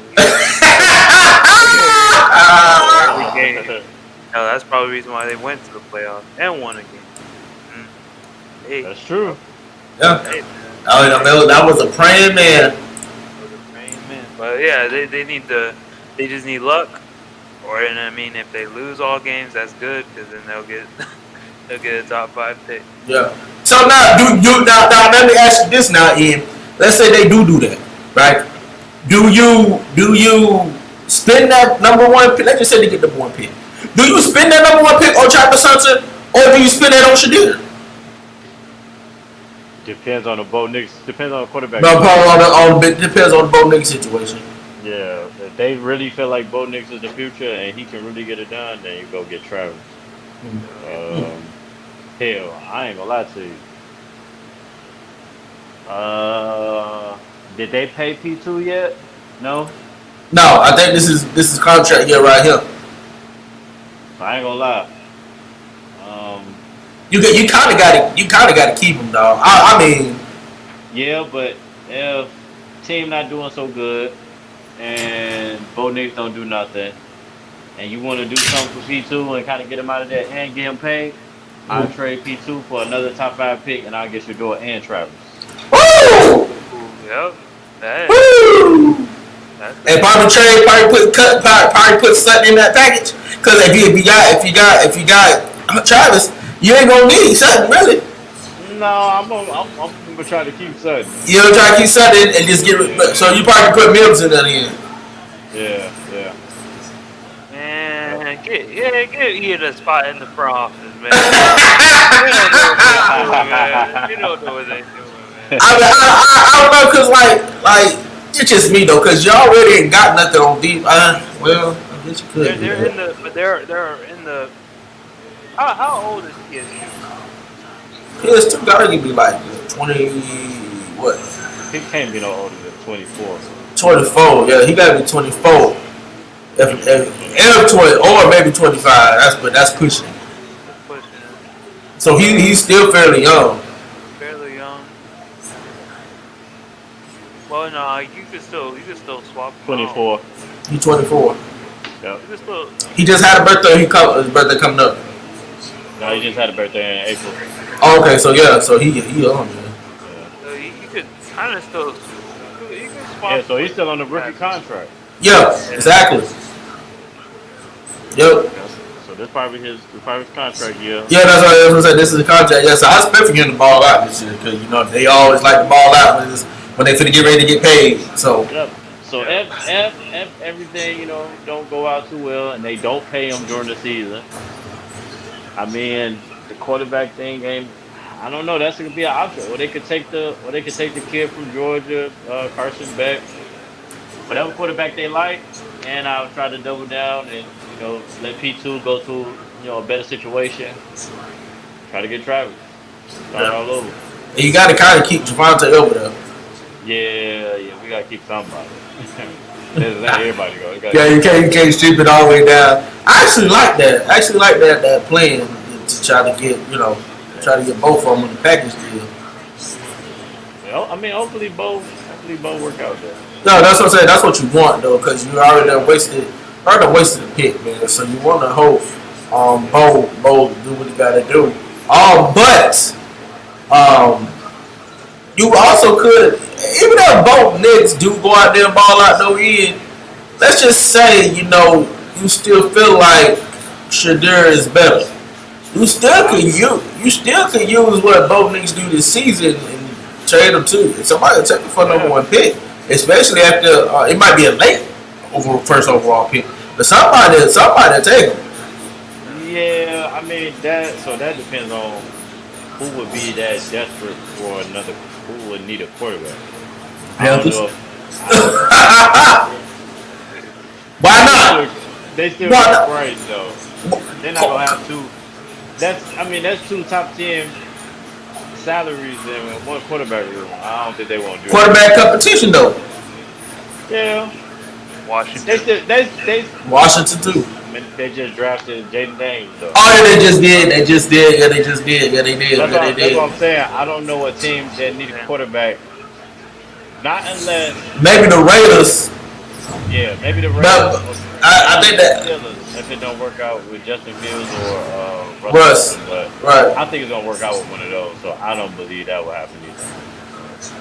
no, that's probably the reason why they went to the playoffs and won again. Hey, That's true. Yeah. hey, That was a praying man. but yeah, they just need luck. If they lose all games, that's good because then they'll get a top 5 pick. Yeah. So now, now let me ask you this now, Ian. Let's say they do that, right? Do you spend that number 1 pick? Let's just say they get the 1 pick. Do you spend that number 1 pick on Travis Hunter, or do you spend that on Shadir? Depends on the Bo Nix. Depends on the quarterback. Depends on the Bo Nix situation. Yeah, if they really feel like Bo Nix is the future and he can really get it done, then you go get Travis. Hell, I ain't gonna lie to you. Did they pay P2 yet? No. No, I think this is contract year right here. I ain't gonna lie. You kind of got to keep him, dog. I mean, Yeah, but if team not doing so good and Bo Nix don't do nothing, and you want to do something for P2 and kind of get him out of there and get him paid, I'll trade P2 for another top 5 pick, and I'll get Shador and Travis. woo, Yep. That is, woo. that's And probably put Sutton in that package. Because if you got Travis, you ain't gonna need Sutton really. No, I'm gonna try to keep Sutton. You know, try to keep Sutton and just get. So you probably put Mills in that end. Yeah. man. Get Ian a spot in the front office, man. You don't know what they're doing, man. I don't know, cause like it's just me though, cause you already ain't got nothing on deep. Well, I guess you could. They're in the. How old is PSG? PS2 gotta be like 20. What? He can't be no older than 24. 24. Yeah, he gotta be 24. If 20 or maybe 25. That's pushing. So he's still fairly young. Fairly young. Well, no, you could still swap. 24. He's 24. Yep. You could still. He just had a birthday. His birthday coming up. No, he just had a birthday in April. Oh, okay, so yeah, so he young, man. So you could kind of still. You could swap. Yeah, so he's still on the rookie contract. Yeah, exactly. Yep. So this probably his contract year. Yeah, that's what I was saying. This is the contract. Yeah, so I expect for him to ball out this year because they always like to ball out when they finna get ready to get paid. So. Yep. So if everything don't go out too well and they don't pay him during the season, I mean the quarterback thing ain't. I don't know. That's gonna be an option. Or they could take the kid from Georgia, Carson Beck, whatever quarterback they like, and I'll try to double down and let P2 go to a better situation. Try to get Travis. Start all over. And you got to kind of keep Javonte over there. Yeah, we gotta keep somebody. Let everybody go. Yeah, you can't strip it all the way down. I actually like that. That plan to try to get both of them in the package deal. Well, I mean, hopefully both work out there. No, that's what I'm saying. That's what you want though, because you already wasted the pick, man. So you want to hope Bo do what he got to do. But you also could, even though both Knicks do go out there and ball out no end, let's just say you still feel like Shadur is better. You still can use what both Knicks do this season and trade them too. If somebody will take him for number 1 pick, especially after it might be a late first overall pick, but somebody take him. Yeah, I mean that depends on who would be that desperate for another. Who would need a quarterback? I don't know. Why not? They still got Bryce though. They're not gonna have two. That's 2 top 10 salaries in one quarterback room. I don't think they won't do quarterback competition though. Yeah. Washington. They Washington too. I mean, they just drafted Jaden Daniels though. Oh, yeah, they just did. Yeah, they did. That's what I'm saying. I don't know what team that need a quarterback. Not unless maybe the Raiders. Yeah, maybe the Raiders. No, I think that Steelers, if it don't work out with Justin Fields or Russ. But Right. I think it's gonna work out with one of those. So I don't believe that will happen either.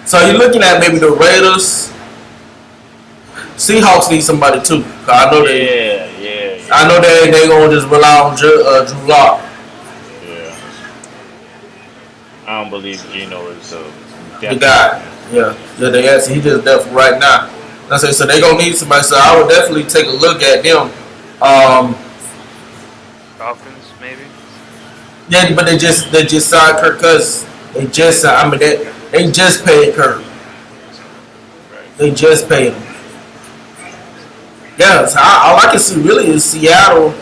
So you're looking at maybe the Raiders. Seahawks need somebody too. I know Yeah. I know they gonna just rely on Drew Lock. Yeah. I don't believe Geno is The guy. Yeah. They actually he just definitely right now. That's it. So they gonna need somebody. So I would definitely take a look at them. Falcons, maybe. Yeah, but they just signed Kirk Cousins. They just paid Kirk. They just paid him. Yeah, so all I can see really is Seattle,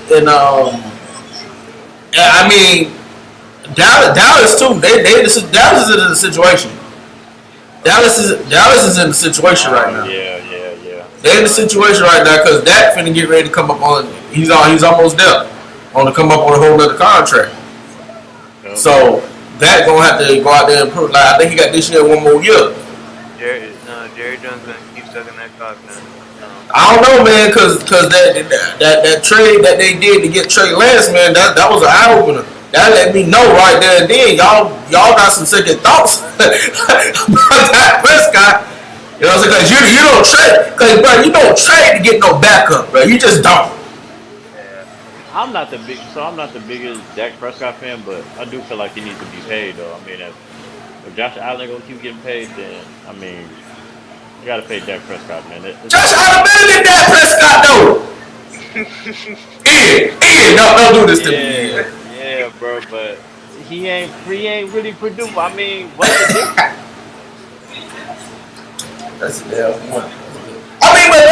and I mean Dallas too. Dallas is in a situation. Dallas is in a situation right now. Yeah. They're in a situation right now because Dak finna get ready to come up on. He's almost there on to come up with a whole other contract. Yep. So that gonna have to go out there and prove. Like I think he got this year 1 more year. Jerry Jones gonna keep sucking that cock now. I don't know, man, cause that trade that they did to get Trey Lance, man, that was an eye opener. That let me know right there and then y'all got some second thoughts about that Prescott. You know what I'm saying? Cause you don't trade, cause bro, you don't trade to get no backup, bro. You just don't. I'm not the biggest Dak Prescott fan, but I do feel like he needs to be paid though. I mean, if Josh Allen gonna keep getting paid, then I mean, you gotta pay Dak Prescott, man. Josh Allen better than Dak Prescott though. Ian, don't do this to me. Yeah, bro, but he ain't really produced. I mean, what's the difference? That's the damn one. I mean, but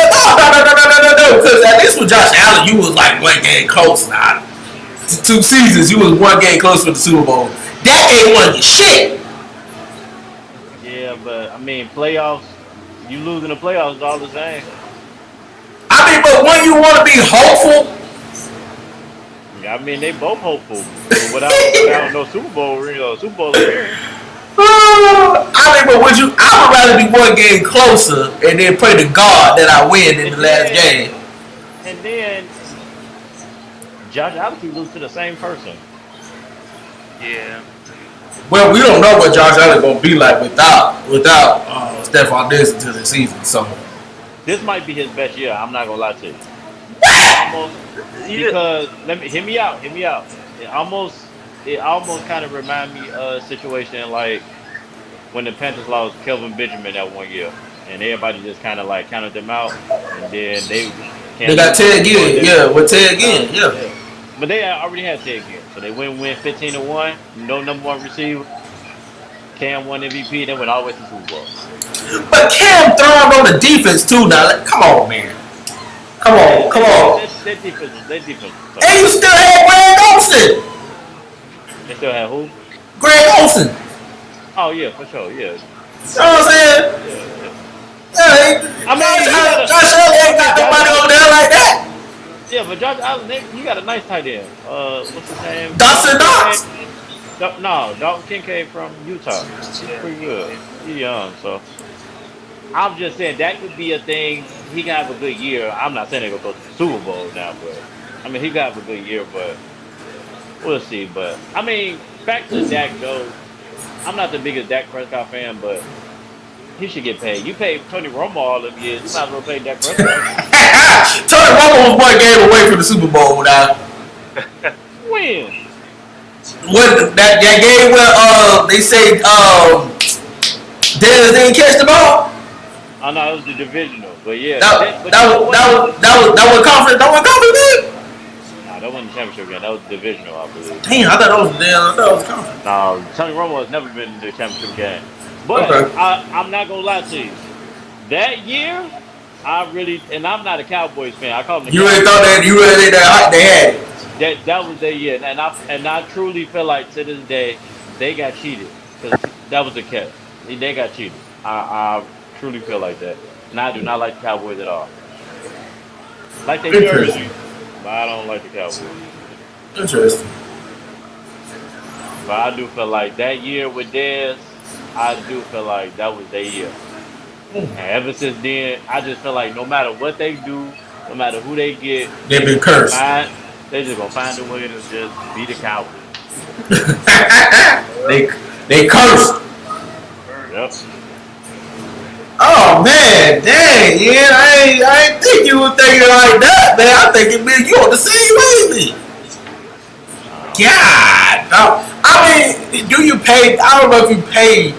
no. Because at least with Josh Allen, you was like 1 game close. Nah, 2 seasons, you was 1 game close with the Super Bowl. That ain't won you shit. Yeah, but I mean, playoffs. You losing the playoffs is all the same. I mean, but when you want to be hopeful. I mean, they both hopeful, but without no Super Bowl appearance. I mean, but would you? I would rather be 1 game closer and then pray to God that I win in the last game. And then Josh Allen keep lose to the same person. Yeah. Well, we don't know what Josh Allen gonna be like without Stephon Diggs until the season. So this might be his best year. I'm not gonna lie to you. Because hear me out. It almost kind of remind me of a situation like when the Panthers lost Kelvin Benjamin that 1 year, and everybody just kind of like counted them out, and then they got Ted Ginn, with Ted Ginn, yeah. But they already had Ted Ginn, so they win 15-1. No number 1 receiver. Cam won MVP. They went all the way to the Super Bowl. But Cam throwing on the defense too now. Like, come on, man. Come on. Their defense. And you still had Greg Olsen. They still have who? Greg Olsen. Oh yeah, for sure. Yeah. You know what I'm saying? Yeah. I mean, Josh Allen ain't got nobody over there like that. Yeah, but Josh Allen, he got a nice tight end. What's his name? Dawson Knox. No, Dalton Kincaid from Utah. He's pretty good. He's young, so I'm just saying that could be a thing. He can have a good year. I'm not saying they're gonna go to the Super Bowl now, but I mean he can have a good year, but we'll see. But I mean, back to Dak though. I'm not the biggest Dak Prescott fan, but he should get paid. You paid Tony Romo all them years. You might as well pay Dak Prescott. Tony Romo was 1 game away from the Super Bowl now. When? What that game where they say Dennis didn't catch the ball? I know it was the divisional, but yeah. That was conference. That was conference game. Nah, that wasn't the championship game. That was the divisional, I believe. Damn, I thought that was conference. No, Tony Romo has never been in the championship game. But okay. I'm not gonna lie to you. That year, and I'm not a Cowboys fan. I call them. You really thought that they had it. That was their year, and I truly feel like to this day they got cheated because that was the catch. They got cheated. I truly feel like that, and I do not like the Cowboys at all. Like they jersey, but I don't like the Cowboys. Interesting. But I do feel like that year with Dez, I do feel like that was their year. And ever since then, I just feel like no matter what they do, no matter who they get, they've been cursed. They just gonna find a way to just be the Cowboys. they cursed. Yep. Oh man, dang, yeah, I ain't think you were thinking like that, man. I'm thinking, man, you on the same way with me. God, no. I mean, do you pay? I don't know if you pay.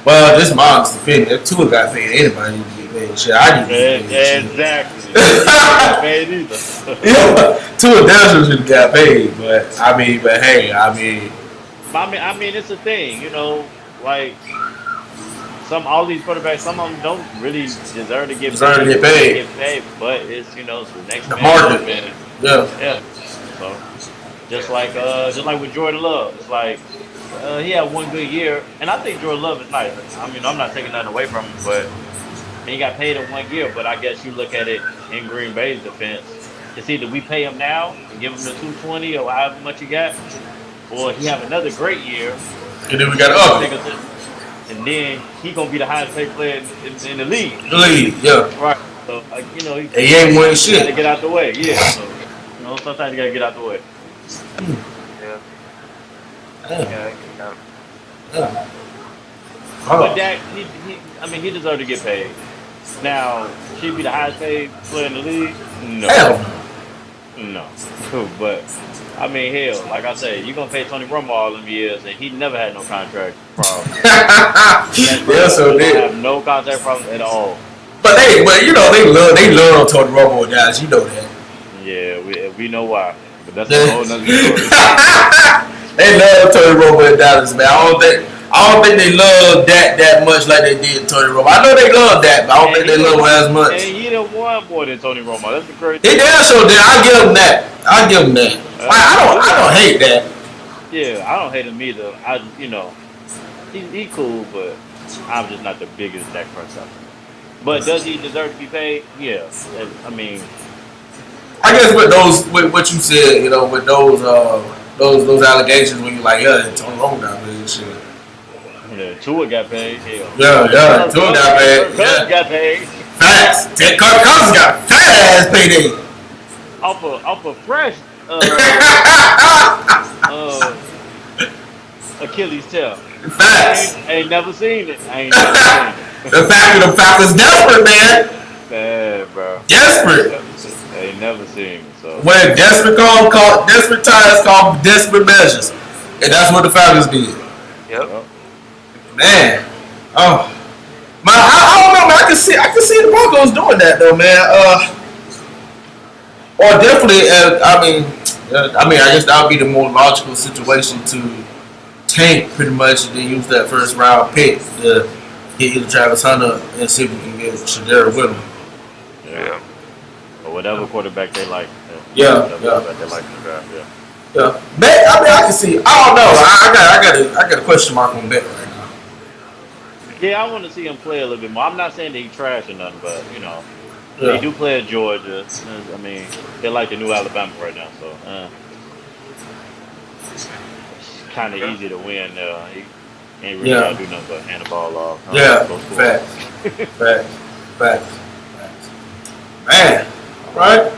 Well, this mom's opinion. If Tua got paid, anybody need to get paid. Shit, I need to get paid. Exactly. paid either. Yeah, Tua Desmond should have got paid, but hey, I mean, it's a thing, you know, like all these quarterbacks, some of them don't really deserve to get paid. But it's the next the market. Yeah. So just like with Jordan Love, it's like he had 1 good year, and I think Jordan Love is nice. I mean, I'm not taking nothing away from him, but and he got paid in 1 year. But I guess you look at it in Green Bay's defense. It's either we pay him now and give him the 220 or however much he got, or he have another great year. And then we got Ugly. And then he gonna be the highest paid player in the league. The league, yeah. Right. So you know, he ain't winning shit. To get out the way, yeah. So, you know, sometimes you gotta get out the way. Yeah. Yeah. But Dak, he deserved to get paid. Now, should he be the highest paid player in the league? No. Hell no. But I mean, hell, like I said, you're gonna pay Tony Romo all them years, and he never had no contract problem. So they have no contract problem at all. But you know, they love Tony Romo and Dallas. You know that. Yeah, we know why. But that's a whole nother story. They love Tony Romo and Dallas, man. I don't think they love that much like they did Tony Romo. I know they love that, but I don't think they love him as much. And he done won more than Tony Romo. That's the crazy. He damn sure did. I give him that. I don't hate that. Yeah, I don't hate him either. He cool, but I'm just not the biggest Dak Prescott. But does he deserve to be paid? Yeah. I mean, I guess with what you said, you know, with those allegations when you're like, yeah, Tony Romo got paid and shit. Yeah, Tua got paid. Yeah, Tua got paid. Yeah. Got paid. Facts. Kirk Cousins got fat ass payday. Off a fresh Achilles tail. Facts. I ain't never seen it. The fact that the Falcons desperate, man. Bad, bro. Desperate. I ain't never seen it. So when desperate times call desperate measures, and that's what the Falcons did. Yep. Man, I don't know, man. I can see the Broncos doing that though, man. Or definitely, I guess that would be the more logical situation to tank pretty much and then use that first round pick to get either Travis Hunter and see if we can get Shadera with him. Yeah. Or whatever quarterback they like. Yeah. Quarterback they like in the draft. Yeah. Yeah. Bet, I can see. I don't know. I got a question mark on Bet right now. Yeah, I want to see him play a little bit more. I'm not saying that he's trash or nothing, but you know, they do play at Georgia. I mean, they're like the new Alabama right now, so it's kind of easy to win. He ain't really gotta do nothing but hand the ball off. Facts. Man, right,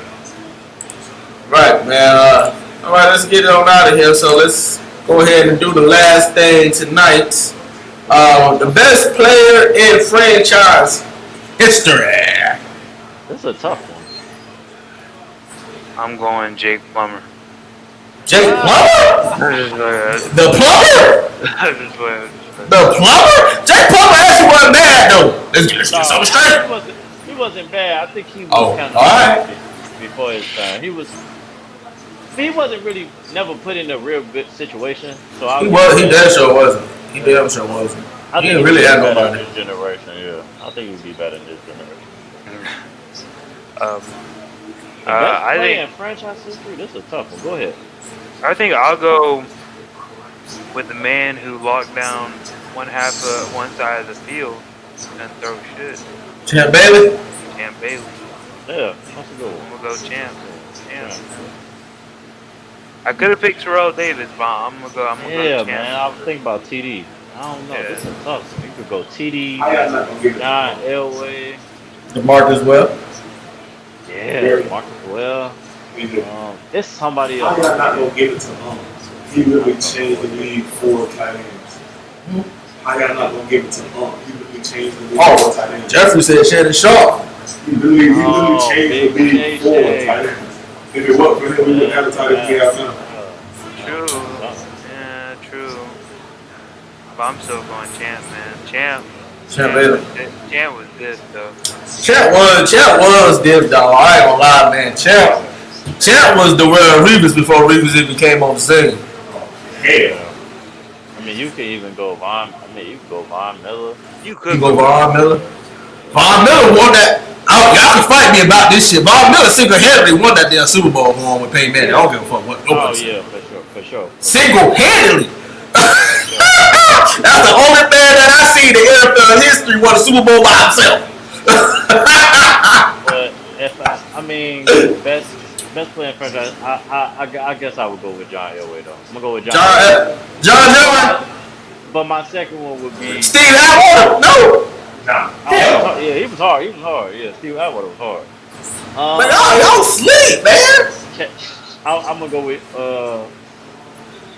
man. All right, let's get it on out of here. So let's go ahead and do the last thing tonight. The best player in franchise history. This is a tough one. I'm going Jake Plummer. Jake Plummer? The Plummer? The Plummer? Jake Plummer actually wasn't bad though. Let's get something straight. He wasn't bad. I think he was kind of before his time. He wasn't really never put in a real good situation. So he damn sure wasn't. He damn sure wasn't. I think didn't really have nobody. In this generation, yeah. I think he would be better in this generation. I think in franchise history, this is a tough one. Go ahead. I think I'll go with the man who locked down one side of the field and throw shit. Champ Bailey? Champ Bailey. Yeah, that's a good one. I'm gonna go Champ. I could have picked Terrell Davis, but I'm gonna go Champ. Yeah, man. I was thinking about TD. I don't know. This is tough. You could go TD, John Elway, DeMarcus Webb. Yeah, Marcus Well. It's somebody else. I'm not gonna give it to him. He really changed the league for tight ends. I got not gonna give it to him. He really changed the league for tight ends. Jeffrey said Shannon Sharp. He really changed the league for tight ends. If it wasn't for him, we wouldn't have the tight ends we have now. True. Yeah, true. But I'm still going Champ, man. Champ Bailey. Champ was this though. Champ was this dog. I ain't gonna lie, man. Champ was the Darrelle Revis before Revis even came on the scene. Yeah. I mean, you could even go Von. You could go Von Miller. You go Von Miller. Von Miller won that. Y'all can fight me about this shit. Von Miller single-handedly won that damn Super Bowl for him with Peyton Manning. I don't give a fuck what nobody said. Yeah, for sure. Single-handedly. That's the only man that I see in the NFL history won a Super Bowl by himself. But if I mean, best player in franchise, I guess I would go with John Elway though. I'm gonna go with John. John Elway. But my second one would be Steve Atwater. No. Nah. Oh, yeah, he was hard. Yeah, Steve Atwater was hard. But y'all sleep, man. I'm gonna go with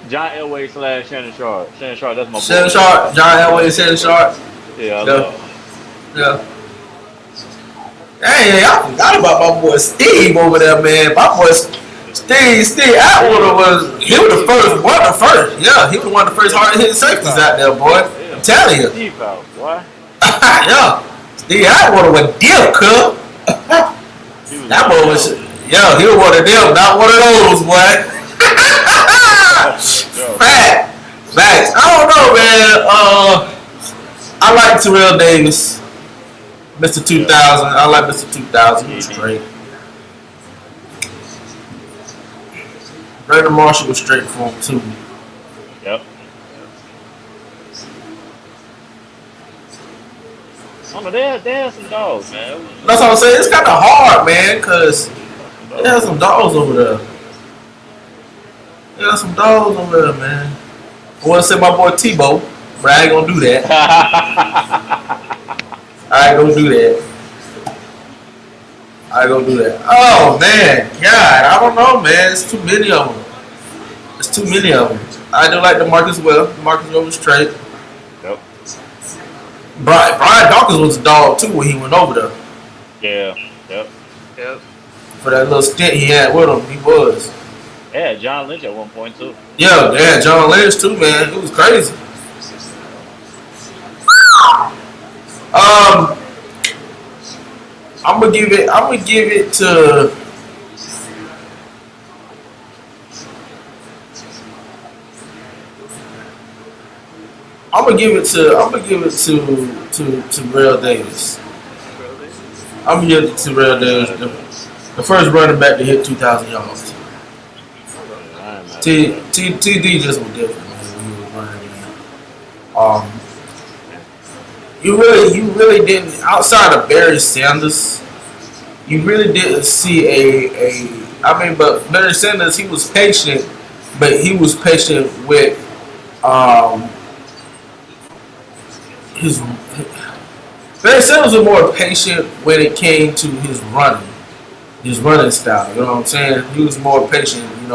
John Elway / Shannon Sharp. Shannon Sharp, that's my boy. Shannon Sharp. John Elway. Shannon Sharp. Yeah, I Yeah. love. Yeah. Hey, I forgot about my boy Steve over there, man. My boy Steve Atwater was the first. Yeah, he was one of the first hard hitting safeties out there, boy. I'm telling you. Steve out, boy. Yeah. Steve Atwater was deep, cuz. That boy was, he was one of them, not one of those, boy. Facts. I don't know, man. I like Terrell Davis. Mr. 2000. I like Mr. 2000. He was straight. Brandon Marshall was straight for him, too. Yep. Oh, no, they had some dogs, man. That's what I'm saying. It's kind of hard, man, because they had some dogs over there. They had some dogs over there, man. I want to say my boy Tebow, but I ain't going to do that. I ain't going to do that. Oh, man. God, I don't know, man. It's too many of them. I do like the Marcus Well. Marcus Well was straight. Yep. Brian Dawkins was a dog, too, when he went over there. Yeah. Yep. For that little stint he had with him, he was. Yeah, John Lynch at one point, too. Yeah, John Lynch, too, man. It was crazy. I'm gonna give it to Terrell Davis. I'm gonna give it to Terrell Davis, the first running back to hit 2,000 yards. TD just was different, man, when he was running, man. You really didn't, outside of Barry Sanders, you really didn't see but Barry Sanders, he was patient, but he was patient with Barry Sanders was more patient when it came to his running style. You know what I'm saying? He was more patient. He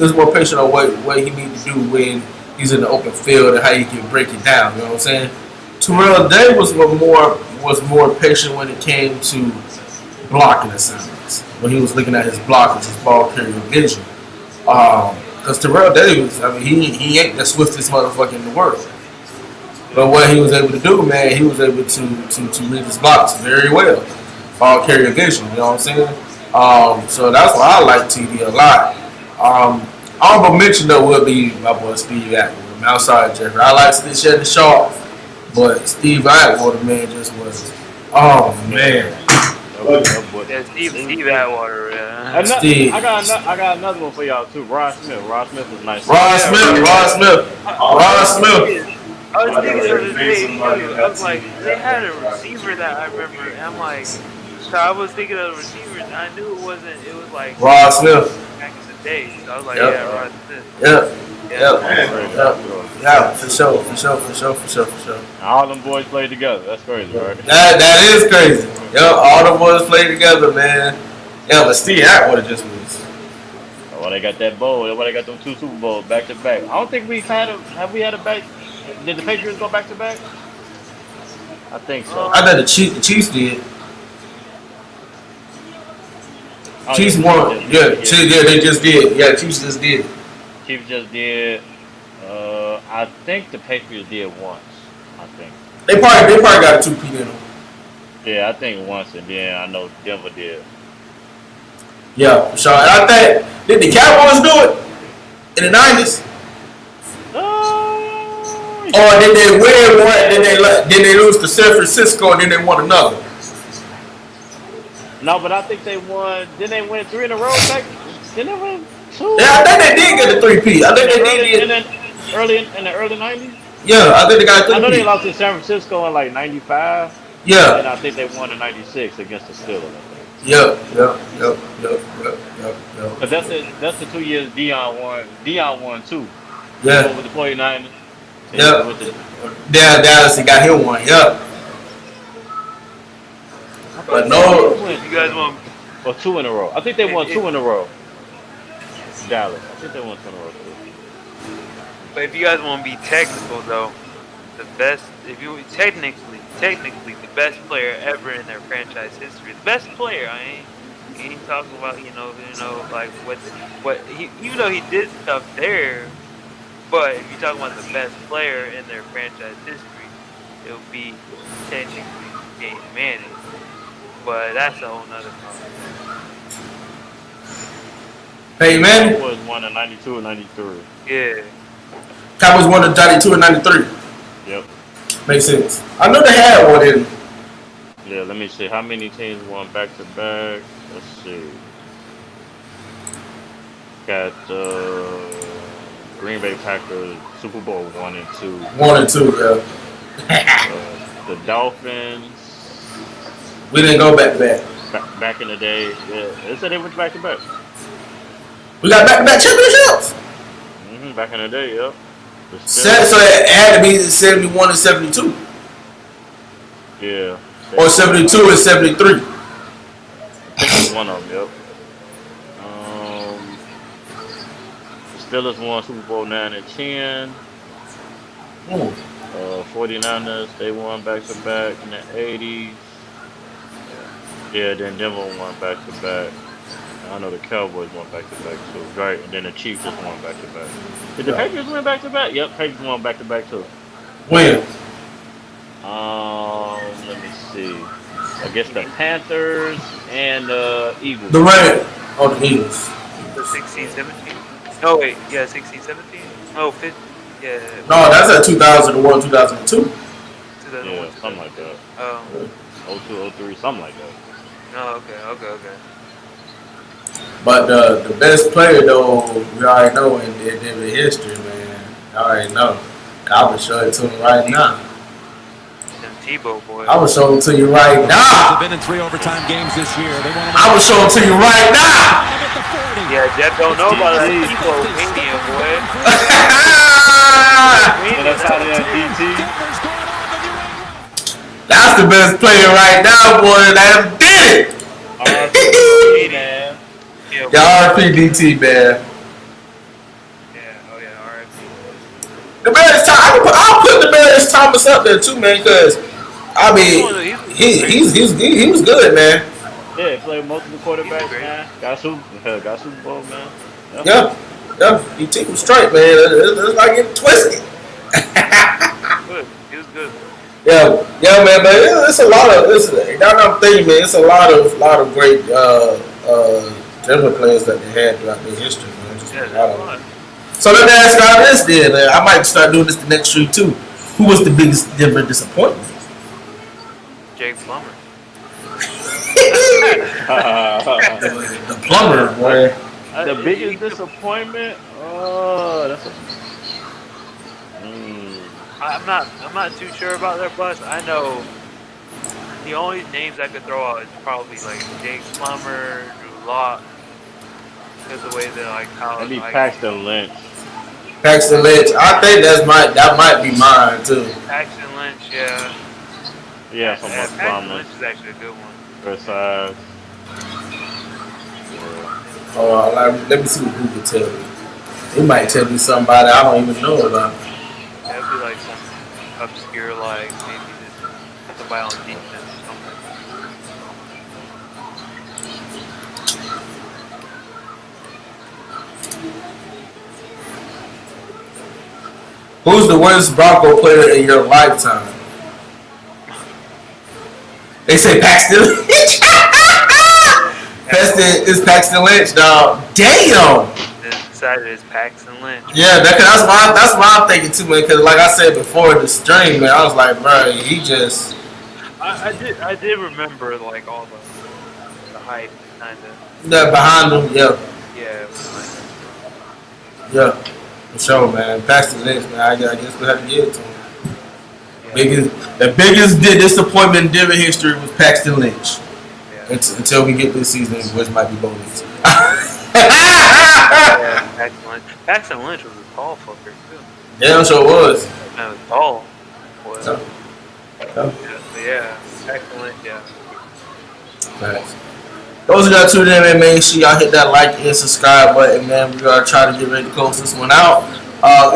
was more patient on what he needed to do when he's in the open field and how he can break it down. You know what I'm saying? Terrell Davis was more patient when it came to blocking assignments. When he was looking at his blockers, his ball carrier vision. Because Terrell Davis, I mean, he ain't the swiftest motherfucker in the world. But what he was able to do, man, he was able to read his blocks very well. Ball carrier vision, you know what I'm saying? So that's why I like TD a lot. Honorable mention though will be my boy Steve Atwater. Outside Jeffrey, I like Shannon Sharp, but Steve Atwater, man, just was. Oh man. Yeah, Steve Atwater. Yeah. I got another one for y'all too. Rod Smith. Rod Smith was nice. Rod Smith. I was thinking of this day too. I was like, they had a receiver that I remember, and I'm like, so I was thinking of the receivers, and I knew it was like Rod Smith back in the day. So I was like, Yep. yeah, Rod Smith. Yeah, for sure. All them boys played together. That's crazy, right? That is crazy. Yeah, all the boys played together, man. Yeah, but Steve Atwater just was. Well, they got that bowl. That's why they got them 2 Super Bowls back to back. I don't think have we had a back? Did the Patriots go back to back? I think so. I know the Chiefs did. Oh, Chiefs won. They just did. Yeah, Chiefs just did. Chiefs just did. I think the Patriots did once. I think. They probably got a 2-peat in them. Yeah, I think once, and then I know Denver did. Yeah, for sure. And I think, did the Cowboys do it in the 90s? Or did they win one, then they lose to San Francisco, and then they won another? No, but I think they won. Didn't they win 3 in a row? Didn't they win 2? Yeah, I think they did get a 3-peat. I think they did. In the early 90s? Yeah, I think they got a 3-peat. I know they lost to San Francisco in like 95. Yeah. And I think they won in '96 against the Steelers. I think. Yep. But that's the 2 years Dion won. Dion won too. He won Yeah. with the 49ers. And he won Yep. with the. Dallas got him one. Yep. I But think they did no. win You guys want? or two in a row. I think they won If, two in a row. Dallas. I think they won two in a row too. but if you guys want to be technical though, the best, if you technically the best player ever in their franchise history, the best player. I ain't talking about like what he, even though he did stuff there, but if you're talking about the best player in their franchise history, it would be technically Peyton Manning. But that's a whole nother problem. Hey man, Cowboys won in '92 and '93. Yeah. Cowboys won in 92 and 93. Yep. Makes sense. I know they had one in. Yeah, let me see. How many teams won back to back? Let's see. Got Green Bay Packers Super Bowl 1 and 2. 1 and 2, yeah. The Dolphins. We didn't go back to back. Back in the day, yeah, they said they went back to back. We got back to back championships. Back in the day, yep. So it had to be 71 and 72. Yeah. Or 72 and 73. I think it was one of them, yep. The Steelers won Super Bowl 9 and 10. 49ers, they won back to back in the 80s. Yeah, then Denver won back to back. I know the Cowboys won back to back too, right? And then the Chiefs just won back to back. Did the Patriots win back to back? Yep, Patriots won back to back too. When? Let me see. Against the Panthers and the Eagles. The Rams. Oh, the Eagles. The 16, 17. Oh wait, yeah, 16, 17. Oh, 50. Yeah. No, that's at 2001, 2002. 2001, Yeah, something like that. 02, 03, something like that. Oh, okay. But the best player, though, we already know in Denver history, man. I already know. I will show it to him right now. Them Tebow boys. I will show it to you right now. They've been in 3 overtime games this year. They want I will show it to you right now. Yeah, Jeff don't know about that Tebow mania, boy. And that's how they had DT. That's the best player right now, boy. That ever did it. RP, man. Yeah, RP DT, man. Yeah, oh yeah, RFP. The I'll put the Demarius Thomas up there too, man, because I mean he was good, man. Yeah, he played multiple quarterbacks, man. Got Super Bowl, man. Yeah. DT was straight, man. It was like getting twisted. Good. He was good. Yeah, man. But it's a lot of now that I'm thinking, man. It's a lot of great Denver players that they had throughout their history, man. Just a lot of them. So let me ask y'all this then. I might start doing this the next stream too. Who was the biggest Denver disappointment? Jake Plummer. The plumber, boy. The biggest disappointment? Oh, that's a. I'm not too sure about their bust. I know the only names I could throw out is probably like Jake Plummer, Drew Lock, because the way that like how Maybe like, Paxton Lynch. Paxton Lynch. I think that might be mine too. Paxton Lynch, yeah. Yeah, so much Paxton promise. Lynch is actually a good one. Versailles. Let me see what Google tell me. He might tell me somebody I don't even know about. That would be like some obscure, like maybe just somebody on defense or something. Who's the worst Bronco player in your lifetime? They say Paxton Lynch. It's Paxton Lynch, dog. Damn. Decided it's Paxton Lynch. Yeah, that's what I'm thinking too, man. Because like I said before the stream, man, I was like, bro, he just. I did remember like all the hype kind of. Yeah, behind him, yeah. Yeah. It was like, Yeah, for sure, man. Paxton Lynch, man. I guess we have to give it to him. yeah. The biggest disappointment in Denver history was Paxton Lynch. Yeah. Until we get this season, which might be bonus. Yeah, Paxton Lynch was a tall fucker too. Damn sure was. That was tall. Boy. Yeah. Yeah, Paxton Lynch. Yeah. Nice. Those of y'all tuned in, man, make sure y'all hit that like and subscribe button, man. We gotta try to get ready to close this one out.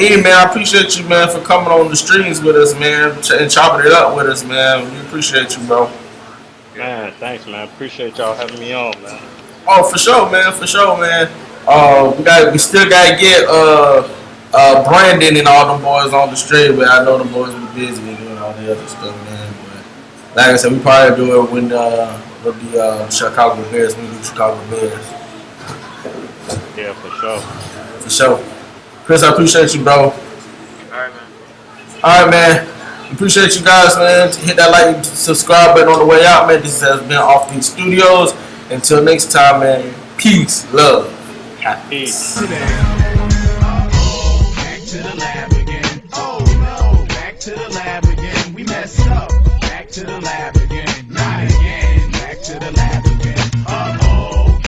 Ian, man, I appreciate you, man, for coming on the streams with us, man, and chopping it up with us, man. We appreciate you, bro. Man, thanks, man. Appreciate y'all having me on, man. Oh, for sure, man. For sure, man. We still gotta get Brandon and all them boys on the stream, but I know the boys be busy and doing all the other stuff, man. But like I said, we probably do it when with the Chicago Bears. We do Chicago Bears. Yeah, for sure. For sure. Chris, I appreciate you, bro. All right, man. All right, man. Appreciate you guys, man. Hit that like and subscribe button on the way out, man. This has been Offbeat Studios. Until next time, man. Peace, love, happiness. Peace. Back to the lab.